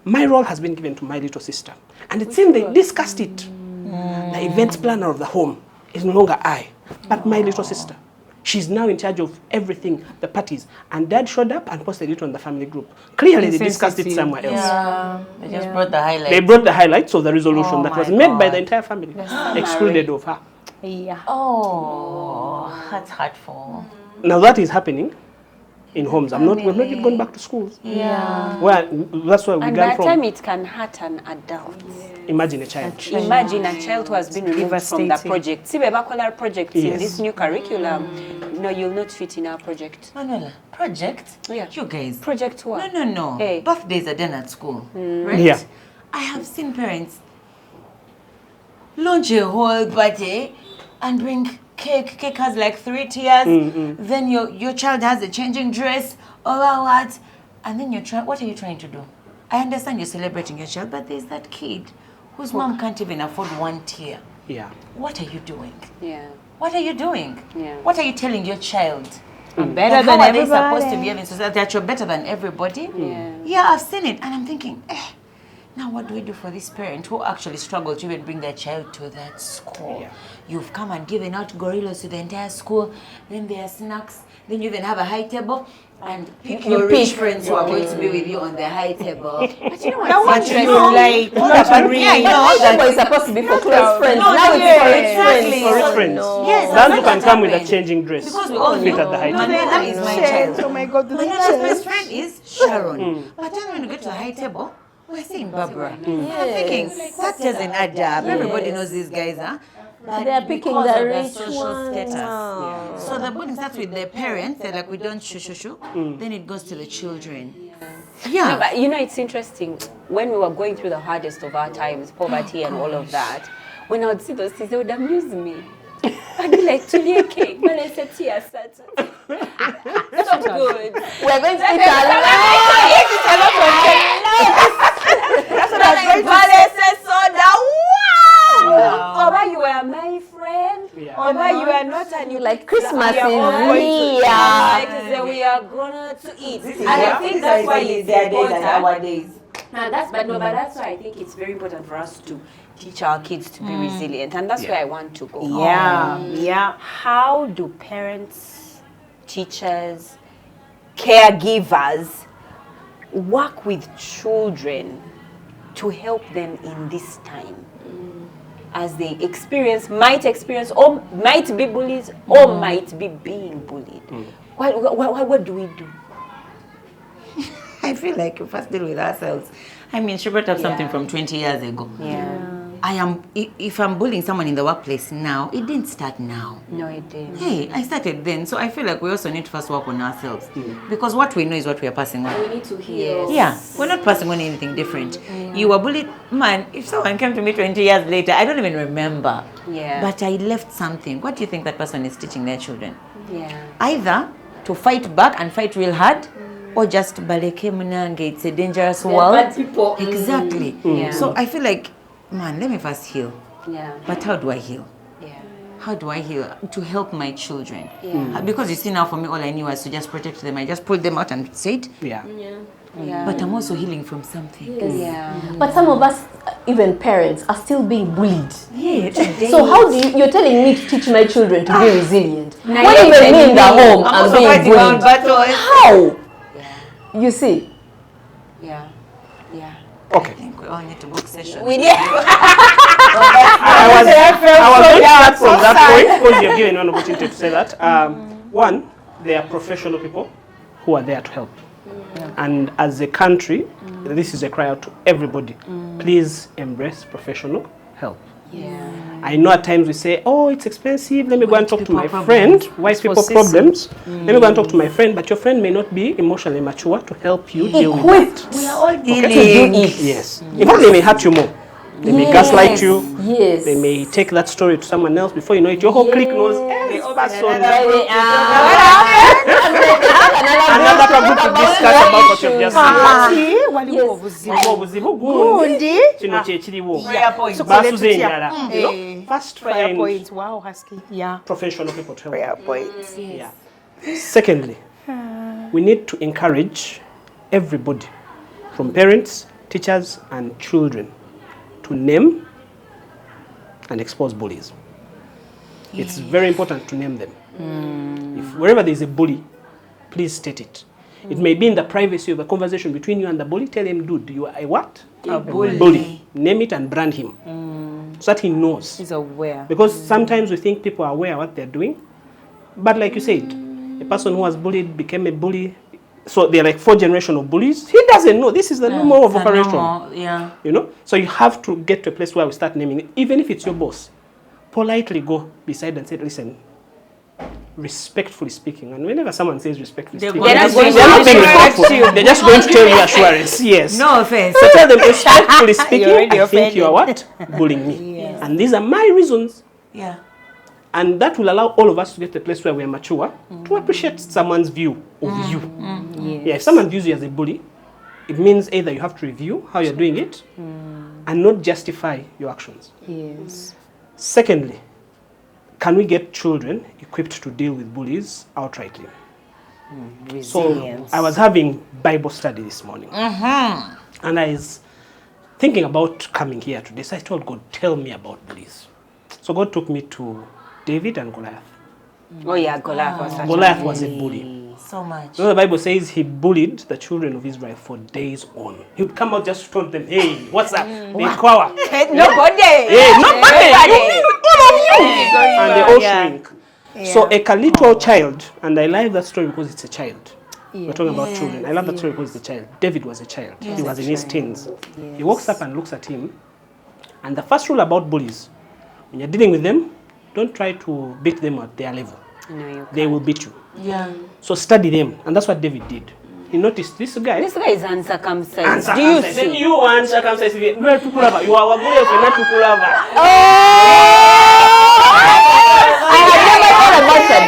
S2: My role has been given to my little sister. And it seemed they discussed it. The events planner of the home is no longer I, but my little sister. She's now in charge of everything, the parties. And dad showed up and posted it on the family group. Clearly, they discussed it somewhere else.
S3: Yeah, they just brought the highlights.
S2: They brought the highlights of the resolution that was made by the entire family,
S1: summary.
S2: excluded of her.
S4: Yeah.
S3: Oh, that's hurtful.
S2: Now that is happening in homes. We've not yet gone back to schools.
S3: Yeah.
S2: Well, that's where we
S1: And
S2: began
S1: by the
S2: from.
S1: time it can hurt an adult.
S2: Imagine a child.
S1: Imagine a child who has been removed from the
S4: Devastating.
S1: project. See, Bebakola projects in
S2: Yes.
S1: this new curriculum. No, you'll not fit in our project.
S3: Manuela, project?
S1: Yeah.
S3: You guys.
S1: Project what?
S3: No.
S1: Hey.
S3: Birthdays are done at school, right?
S2: Yeah.
S3: I have seen parents launch a whole party and bring cake. Cake has like 3 tiers. Then your child has a changing dress or what? And then what are you trying to do? I understand you're celebrating your child, but there's that kid whose mom can't even afford 1 tier.
S2: Yeah.
S3: What are you doing?
S1: Yeah.
S3: What are you doing?
S1: Yeah.
S3: What are you telling your child?
S4: I'm better
S3: Like,
S4: than
S3: how are they
S4: everybody.
S3: supposed to behave in society that you're better than everybody?
S1: Yeah.
S3: Yeah, I've seen it, and I'm thinking, now what do we do for this parent who actually struggled to even bring their child to that school?
S2: Yeah.
S3: You've come and given out gorillas to the entire school, then there are snacks, then you even have a high table, and pick your rich friends who are going to be with you on the high table. But you know what's
S4: Now what
S3: interesting?
S4: you like? What you read?
S3: Yeah, I know
S5: That was
S3: that.
S5: supposed to be for close friends.
S3: No,
S5: Now
S3: yeah,
S5: it's for rich
S3: exactly.
S5: friends.
S2: For rich
S5: Oh,
S2: friends.
S5: no.
S3: Yes,
S2: Then
S3: that's
S2: you can
S3: what
S2: come with a
S3: happened.
S2: changing dress.
S3: Because we all
S2: Fit
S3: know
S2: at the high table.
S3: Manuela is my child.
S4: Oh my God,
S3: Manuela's best friend is Sharon. But then when we get to the high table, we're seeing Barbara. I'm thinking, that doesn't add up. Everybody knows these guys, huh? But
S5: They're picking
S3: because
S5: the
S3: of their
S5: rich
S3: social
S5: ones.
S3: status.
S5: Oh.
S3: So the bullying starts with their parents. They're like, we don't shoo. Then it goes to the children.
S1: No,
S3: Yeah.
S1: but you know, it's interesting. When we were going through the hardest of our times, poverty and all of that, when I would see those things, they would amuse me. I'd be like, Tulia cake, but I said, so good.
S5: We're going to eat a
S4: That's what I was going to say.
S1: Oba, you are my friend.
S2: Yeah.
S1: Oba, you are not, and you
S5: like Christmas is
S1: we are all going to
S5: here.
S1: like say we are gonna to eat. And I think that's why it's important. And that's why I think it's very important for us to teach our kids to be resilient, and that's where I want to go.
S4: Yeah.
S1: How do parents, teachers, caregivers work with children to help them in this time as they might experience or might be bullies or might be being bullied? What do we do?
S3: I feel like we first deal with ourselves. I mean, she brought up something from 20 years ago. If I'm bullying someone in the workplace now, it didn't start now.
S1: No, it didn't.
S3: Hey, I started then. So I feel like we also need to first work on ourselves. Because what we know is what we are passing on.
S5: We need to heal.
S3: Yeah, we're not passing on anything different. You were bullied. Man, if someone came to me 20 years later, I don't even remember.
S1: Yeah.
S3: But I left something. What do you think that person is teaching their children?
S1: Yeah.
S3: Either to fight back and fight real hard, or just baleke munange, it's a dangerous world.
S5: bad people.
S3: Exactly.
S1: Yeah.
S3: So I feel like, man, let me first heal.
S1: Yeah.
S3: But how do I heal?
S1: Yeah.
S3: How do I heal to help my children?
S1: Yeah.
S3: Because you see now for me, all I knew was to just protect them. I just pulled them out and said,
S2: Yeah.
S1: Yeah.
S3: but I'm also healing from something.
S1: Yeah.
S5: But some of us, even parents, are still being bullied.
S3: Yeah, today.
S5: So how do you're telling me to teach my children to be resilient?
S1: Now
S5: When
S1: you're
S5: even me in the home,
S3: I'm
S5: I'm
S3: also
S5: being
S3: fighting my own
S5: bullied.
S3: battles.
S5: How? You see?
S1: Yeah. Yeah.
S2: Okay.
S3: I think we all need to book sessions.
S2: I was going to start from that point because you've given one opportunity to say that. One, they are professional people who are there to help. And as a country, this is a cry out to everybody. Please embrace professional help.
S1: Yeah.
S2: I know at times we say, oh, it's expensive, let me go and talk to my friend. White people problems. Let me go and talk to my friend, but your friend may not be emotionally mature to help you deal with it.
S3: We are all
S2: Okay?
S3: dealing.
S2: Yes. In fact, they may hurt you more. They may gaslight you.
S5: Yes.
S2: They may take that story to someone else. Before you know it, your whole clique knows, this person. Another group to discuss about what you've just said.
S4: Waliwo obuzibu.
S2: Obuzibu gundi kino kye kiriwo. Basuze enjala. You know, first
S4: Prayer
S2: find
S4: points. Wow, Husky. Yeah.
S2: professional people to help.
S4: Prayer points.
S2: Yeah. Secondly, we need to encourage everybody, from parents, teachers, and children, to name and expose bullies. It's very important to name them. If wherever there is a bully, please state it. It may be in the privacy of a conversation between you and the bully. Tell him, dude, you are a what?
S3: A bully.
S2: Name it and brand him. So that he knows.
S4: He's aware.
S2: Because sometimes we think people are aware of what they're doing. But like you said, a person who was bullied became a bully. So they're like 4 generations of bullies. He doesn't know. This is the normal of operation. You know? So you have to get to a place where we start naming it. Even if it's your boss, politely go beside and say, listen, respectfully speaking. And whenever someone says respectfully speaking, they're not being respectful. They're just going to tell you assurance. Yes.
S3: No offense.
S2: So tell them respectfully speaking, I think you are what? Bullying me. And these are my reasons.
S3: Yeah.
S2: And that will allow all of us to get to a place where we are mature to appreciate someone's view of you. Yeah, if someone views you as a bully, it means either you have to review how you're doing it and not justify your actions.
S4: Yes.
S2: Secondly, can we get children equipped to deal with bullies outrightly?
S4: Resilience.
S2: So I was having Bible study this morning. And I was thinking about coming here today. So I told God, tell me about bullies. So God took me to David and Goliath.
S1: Oh yeah, Goliath was such
S2: Goliath was a bully.
S3: So much.
S2: You know, the Bible says he bullied the children of Israel for days on. He would come out just to taunt them, hey, what's up? They cower.
S1: Nobody.
S2: Hey, nobody. All of you. And they all shrink. So a little child, and I like that story because it's a child. We're talking about children. I love that story because it's a child. David was a child. He was in his teens. He walks up and looks at him. And the first rule about bullies, when you're dealing with them, don't try to beat them at their level.
S1: No,
S2: they will beat you.
S3: Yeah.
S2: So study them. And that's what David did. He noticed this guy.
S1: This guy is uncircumcised. Do you see?
S2: Then you are uncircumcised. You are people lover. You are a boy of a not people lover.
S1: I had never thought about that.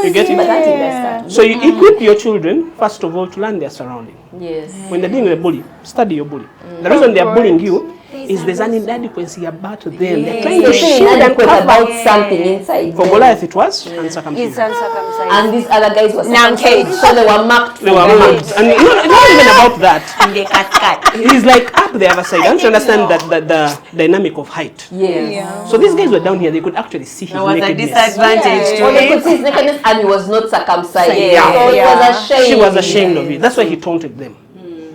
S2: You get it? So you equip your children, first of all, to learn their surrounding.
S5: Yes.
S2: When they're dealing with a bully, study your bully. The reason they're bullying you is there's an inadequacy about them. They're trying to shield and cover
S5: about something inside.
S2: For Goliath, it was uncircumcised.
S1: He's uncircumcised.
S5: And these other guys were
S1: Nanked.
S5: so they were marked.
S2: They were marked. And it's not even about that.
S3: And they cut.
S2: He's like up the other side. Don't you understand that the dynamic of height?
S5: Yes.
S2: So these guys were down here. They could actually see his
S3: There was a
S2: nakedness.
S3: disadvantage to
S5: Well, they
S3: him.
S5: could see his nakedness and he was not circumcised.
S1: Yeah.
S5: So it was ashamed.
S2: She was ashamed of it. That's why he taunted them.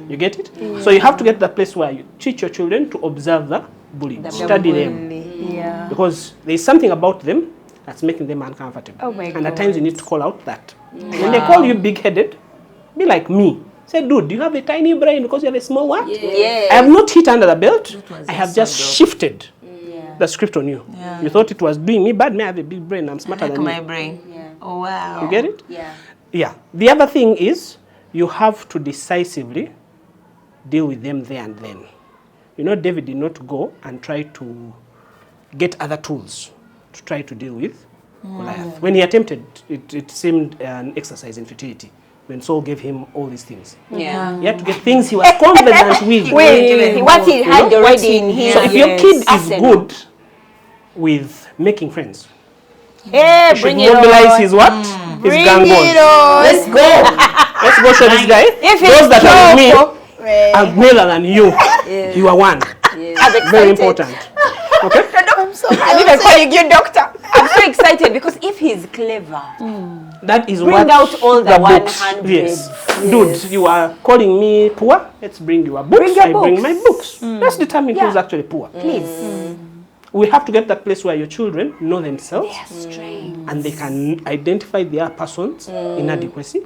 S2: You get it? So you have to get to the place where you teach your children to observe the bully. Study them.
S4: Yeah.
S2: Because there's something about them that's making them uncomfortable.
S4: Oh my
S2: and at times you need to call out that. When they call you big-headed, be like me. Say, dude, do you have a tiny brain because you have a small one?
S1: Yes.
S2: I have not hit under the belt. I have just shifted the script on you.
S3: Yeah.
S2: You thought it was doing me bad. Me, I have a big brain. I'm smarter
S3: Like
S2: than
S3: my
S2: you.
S3: brain.
S1: Yeah.
S3: Oh, wow.
S2: You get it?
S1: Yeah.
S2: Yeah. The other thing is you have to decisively deal with them there and then. You know, David did not go and try to get other tools to try to deal with Goliath. When he attempted, it seemed an exercise in futility. When Saul gave him all these things.
S1: Yeah.
S2: He had to get things he was confident with.
S1: What he had already in him.
S2: So if your kid is
S1: Arsenal.
S2: good with making friends,
S4: Hey,
S2: you should
S4: bring it
S2: mobilize
S4: on.
S2: his what? His
S4: Bring
S2: gang
S4: it
S2: on.
S4: on.
S5: Let's go.
S2: Let's go show this guy.
S4: If
S2: Those
S4: it's
S2: that are with me
S4: Choco,
S2: are greater than you. You are one. Very important. Okay?
S1: I'm even calling you doctor. I'm so excited because if he's clever,
S2: That is
S1: bring
S2: what
S1: out all the
S2: books.
S1: 100.
S2: Yes. Dude, you are calling me poor. Let's bring your books.
S1: Bring your
S2: I bring
S1: books.
S2: my books. Let's determine who's actually poor.
S1: Please.
S2: We have to get that place where your children know themselves and they can identify their person's inadequacy.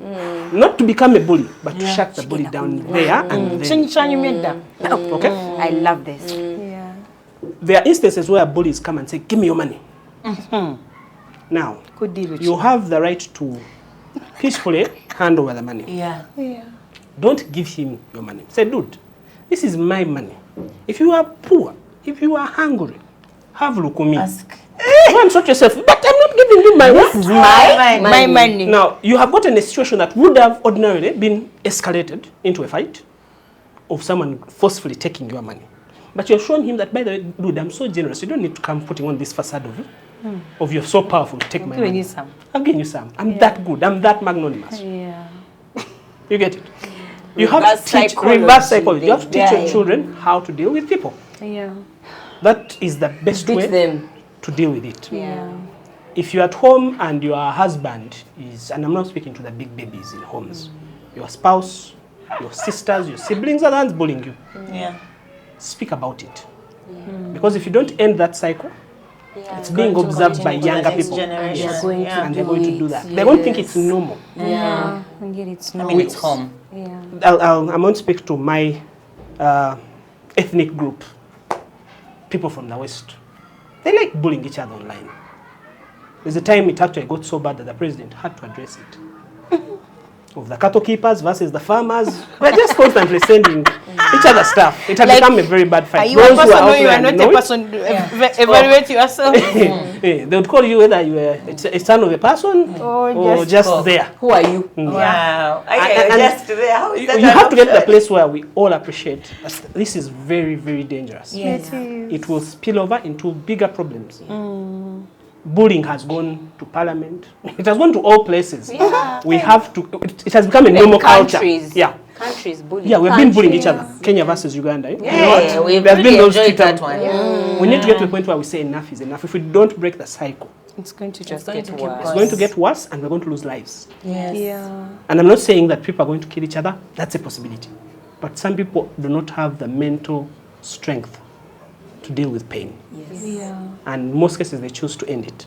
S2: Not to become a bully, but to shut the bully down there and then. Okay?
S1: I love this.
S4: Yeah.
S2: There are instances where bullies come and say, give me your money. Now,
S4: Good deal with
S2: you have the right to peacefully hand over the money.
S3: Yeah.
S4: Yeah.
S2: Don't give him your money. Say, dude, this is my money. If you are poor, if you are hungry, have lukumi.
S3: Ask.
S2: Go and sort yourself. But I'm not giving you my what?
S4: My money.
S2: Now, you have gotten a situation that would have ordinarily been escalated into a fight of someone forcefully taking your money. But you're showing him that, by the way, dude, I'm so generous. You don't need to come putting on this facade of you're so powerful to take my
S4: Giving
S2: money.
S4: you some.
S2: I'm giving you some. I'm that good. I'm that magnanimous.
S4: Yeah.
S2: You get it? You have
S1: Reverse
S2: to teach
S1: psychology.
S2: reverse psychology. You have to teach
S1: Yeah.
S2: your children how to deal with people.
S4: Yeah.
S2: That is the best
S5: Beat
S2: way
S5: them.
S2: to deal with it.
S1: Yeah.
S2: If you're at home and your husband is, and I'm not speaking to the big babies in homes, your spouse, your sisters, your siblings are the ones bullying you.
S3: Yeah.
S2: Speak about it. Because if you don't end that cycle, it's being
S3: going to
S2: observed by
S3: continue for the
S2: younger
S3: next
S2: people.
S3: generation.
S5: They're going to
S2: And they're
S5: do
S2: going to
S5: it.
S2: do that. They're going to think it's normal.
S5: Yeah.
S4: And yet it's
S3: I
S4: not.
S3: mean, it's home.
S4: Yeah.
S2: I won't speak to my ethnic group, people from the West. They like bullying each other online. There's a time it actually got so bad that the president had to address it. Of the cattle keepers versus the farmers. We're just constantly sending each other stuff. It had become a very bad fight.
S4: Are you a
S2: Those who
S4: person
S2: out
S4: or you
S2: there
S4: are
S2: and
S4: not
S2: know
S4: a
S2: it,
S4: person? Evaluate yourself.
S2: they would call you whether you were a son of a person or just
S3: cool.
S2: there.
S5: Who are you?
S3: Wow.
S2: And-
S3: Okay,
S2: and
S3: just there. How is
S2: You
S3: that
S2: have to get to the
S3: option?
S2: place where we all appreciate that this is very, very dangerous.
S3: Yes.
S2: It will spill over into bigger problems. Bullying has gone to parliament. It has gone to all places.
S1: Yeah.
S2: We have to, it has become a normal culture.
S1: Countries.
S2: Yeah.
S1: Countries bullying.
S2: Yeah, we've been bullying each other. Kenya versus Uganda. Eh? You know
S3: Yeah,
S2: what?
S3: we've
S2: There have
S3: really
S2: been those
S3: enjoyed
S2: Twitter-
S3: that one.
S2: We need to get to a point where we say enough is enough. If we don't break the cycle,
S4: It's going to just
S3: going
S4: get
S3: to keep
S4: worse.
S2: it's going to get worse and we're going to lose lives.
S3: Yes.
S4: Yeah.
S2: And I'm not saying that people are going to kill each other. That's a possibility. But some people do not have the mental strength to deal with pain.
S4: Yeah.
S2: And in most cases, they choose to end it.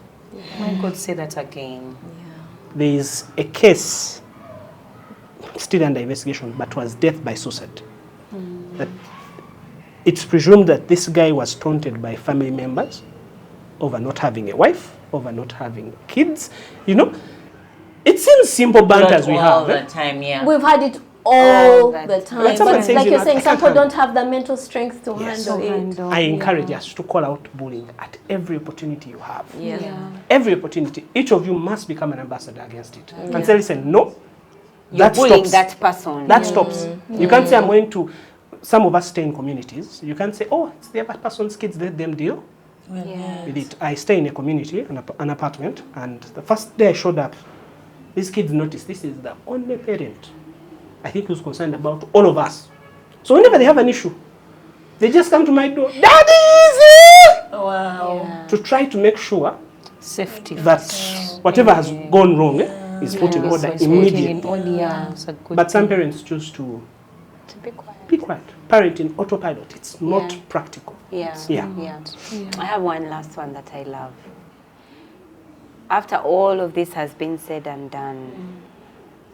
S4: My God, say that again.
S2: There is a case still under investigation, but was death by suicide. That it's presumed that this guy was taunted by family members over not having a wife, over not having kids. You know, it seems simple banters we
S3: all
S2: have.
S3: the
S2: Eh?
S3: time, yeah.
S5: We've had it all
S1: that
S5: the
S1: time.
S5: time.
S2: When someone
S5: But
S2: says,
S5: like
S2: you
S5: you're
S2: know,
S5: saying,
S2: I
S5: some
S2: can't
S5: people don't have the mental strength to
S2: Yes.
S5: handle it.
S2: I encourage us to call out bullying at every opportunity you have.
S5: Yeah.
S2: Every opportunity. Each of you must become an ambassador against it. And say, listen, no,
S1: You're
S2: that
S1: bullying
S2: stops.
S1: that person.
S2: That stops. You can't say I'm going to, some of us stay in communities. You can't say, oh, it's the other person's kids, let them deal with it. I stay in a community, an apartment, and the first day I showed up, these kids noticed this is the only parent I think who's concerned about all of us. So whenever they have an issue, they just come to my door, Daddy is here!
S3: Wow.
S2: To try to make sure
S4: Safety.
S2: that whatever has gone wrong is put in order immediately. But some parents choose to
S1: be quiet.
S2: be quiet. Parent in autopilot. It's not
S1: Yeah.
S2: practical.
S1: Yeah.
S2: Yeah.
S1: I have one last one that I love. After all of this has been said and done,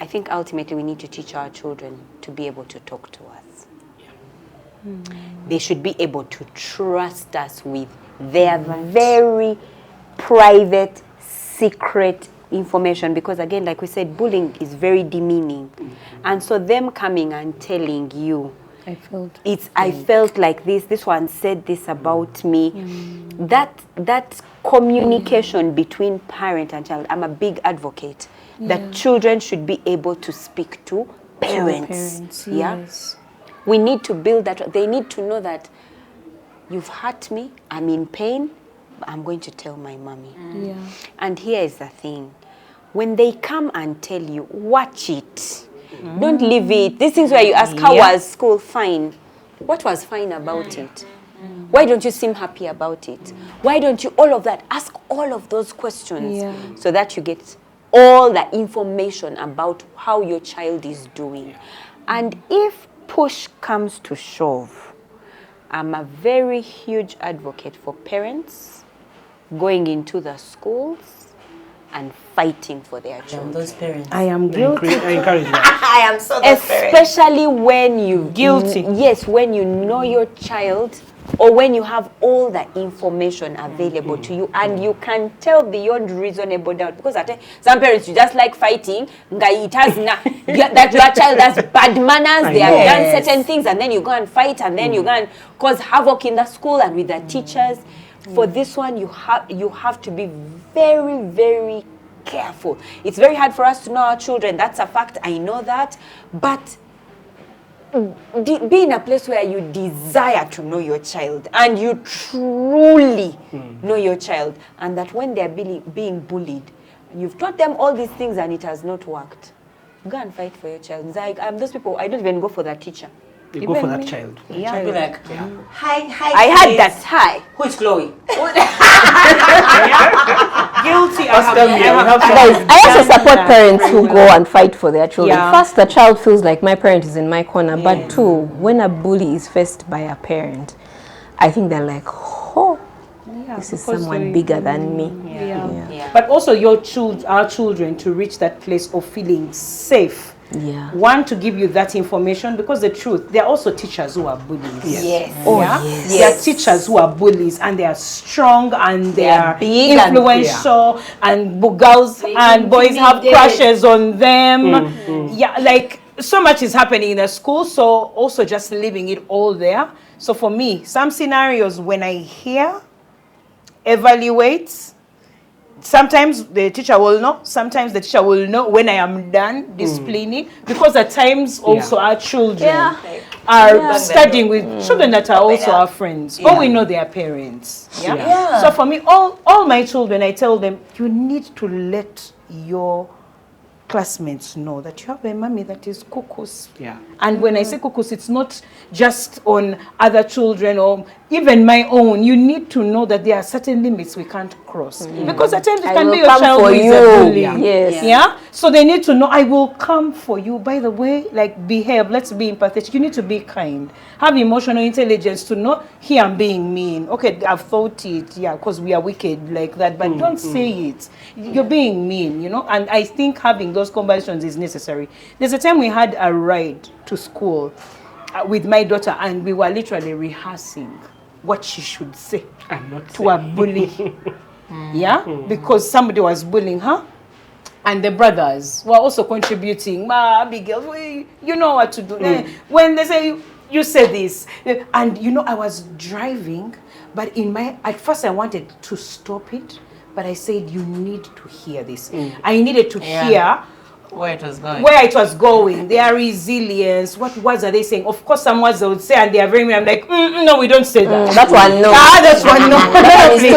S1: I think ultimately we need to teach our children to be able to talk to us. They should be able to trust us with their very private, secret information, because again, like we said, bullying is very demeaning. And so them coming and telling you, I felt like this one said this about me. That communication between parent and child, I'm a big advocate that children should be able to speak to parents.
S4: Yes.
S1: We need to build that. They need to know that you've hurt me, I'm in pain, but I'm going to tell my mommy.
S4: Yeah.
S1: And here is the thing. When they come and tell you, watch it. Don't leave it. These things where you ask, how was school? Fine. What was fine about it? Why don't you seem happy about it? Why don't you, all of that? Ask all of those questions so that you get all the information about how your child is doing. And if push comes to shove, I'm a very huge advocate for parents going into the schools and fighting for their children.
S3: Those parents.
S4: I am guilty.
S2: I encourage that.
S3: I am so that parent.
S1: Especially when you
S4: Guilty.
S1: Yes, when you know your child, or when you have all the information available to you, and you can tell beyond reasonable doubt. Because some parents, you just like fighting. It has that your child has bad manners. They have done certain things, and then you go and fight, and then you go and cause havoc in the school and with the teachers. For this one, you have to be very, very careful. It's very hard for us to know our children. That's a fact. I know that. But be in a place where you desire to know your child and you truly know your child, and that when they're being bullied, you've taught them all these things and it has not worked, go and fight for your child. It's like, those people, I don't even go for the teacher.
S2: You go for that child.
S3: Yeah. I'd be like, hi.
S1: I had that. Hi.
S3: Who is Chloe?
S4: Guilty.
S5: Guys, I also support parents who go and fight for their children.
S4: Yeah.
S5: First, the child feels like my parent is in my corner. But two, when a bully is faced by a parent, I think they're like, oh, this is someone bigger than me.
S4: Yeah. But also our children to reach that place of feeling safe.
S5: Yeah.
S4: One, to give you that information, because the truth, there are also teachers who are bullies.
S3: Yes.
S5: Oh,
S4: Yeah?
S5: yes.
S4: There are teachers who are bullies, and they are strong, and they are
S1: big and
S4: influential, and girls and boys have crushes on them. Yeah, like so much is happening in the school, so also just leaving it all there. So for me, some scenarios when I hear, evaluate, sometimes the teacher will know, sometimes the teacher will know when I am done disciplining, because at times also our children are studying with children that are also our friends, but we know their parents. So for me, all my children, I tell them, you need to let your classmates know that you have a mommy that is cuckoos. And when I say cuckoos, it's not just on other children or even my own. You need to know that there are certain limits we can't cross. Because at times it can be your child who is a bully.
S5: Yes.
S4: So they need to know, I will come for you. By the way, like, behave. Let's be empathetic. You need to be kind. Have emotional intelligence to know, here I'm being mean. Okay, I've thought it, because we are wicked like that. But don't say it. You're being mean, And I think having those conversations is necessary. There's a time we had a ride to school with my daughter, and we were literally rehearsing what she should say to a bully. Because somebody was bullying her, and the brothers were also contributing. Abigail, you know what to do. When they say, you say this, and I was driving, but at first I wanted to stop it, but I said, you need to hear this. I needed to hear
S3: where it was going.
S4: Their resilience. What words are they saying? Of course, some words they would say, and they are very mean. I'm like, no, we don't say that.
S5: That one, no.
S4: That's one, no. You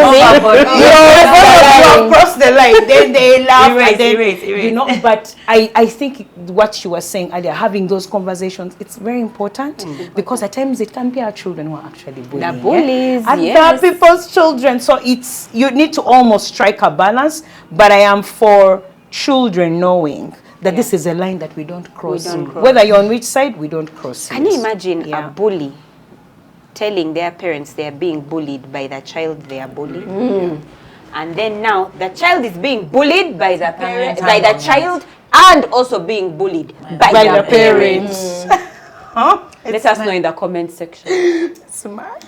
S4: cross the line. Then they laugh.
S3: Erase.
S4: But I think what you were saying earlier, having those conversations, it's very important, because at times it can be our children who are actually bullying.
S1: The bullies,
S4: and people's children. So you need to almost strike a balance. But I am for children knowing that this is a line that we don't cross. Whether you're on which side, we don't cross.
S1: Can you imagine a bully telling their parents they are being bullied by the child they are bullying? And then now the child is being bullied by the parent, by the child, and also being bullied by the parents. Let us know in the comment section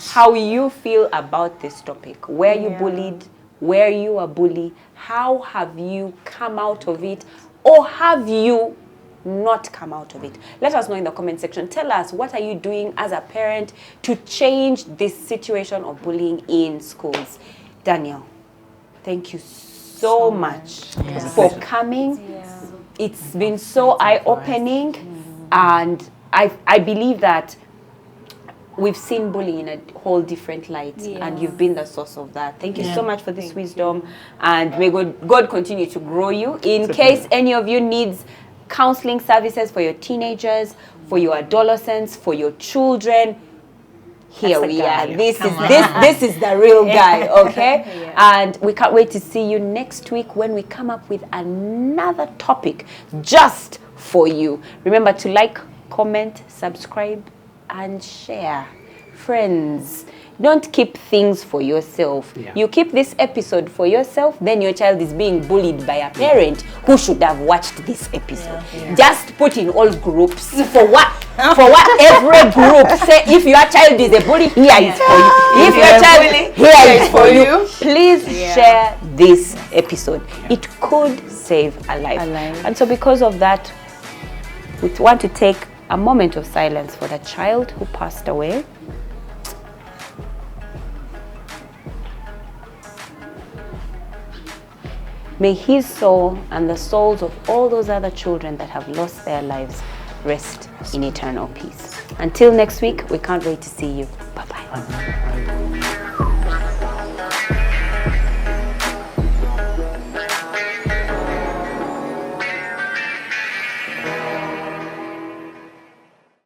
S1: how you feel about this topic. Were you bullied? Were you a bully? How have you come out of it? Or have you not come out of it? Let us know in the comment section. Tell us, what are you doing as a parent to change this situation of bullying in schools? Daniel, thank you so much for coming. It's been so eye-opening, and I believe that we've seen bullying in a whole different light, and you've been the source of that. Thank you so much for this wisdom, and may God continue to grow you. In case any of you needs counseling services for your teenagers, for your adolescents, for your children, here we are. This is the real guy, okay? And we can't wait to see you next week when we come up with another topic just for you. Remember to like, comment, subscribe, and share. Friends, don't keep things for yourself. You keep this episode for yourself, then your child is being bullied by a parent who should have watched this episode. Just put in all groups. For what? For what every group say, if your child is a bully, here is for you. If your child, here is for you. Please share this episode. It could save a life. And so because of that, we want to take a moment of silence for the child who passed away. May his soul and the souls of all those other children that have lost their lives rest in eternal peace. Until next week, we can't wait to see you. Bye-bye.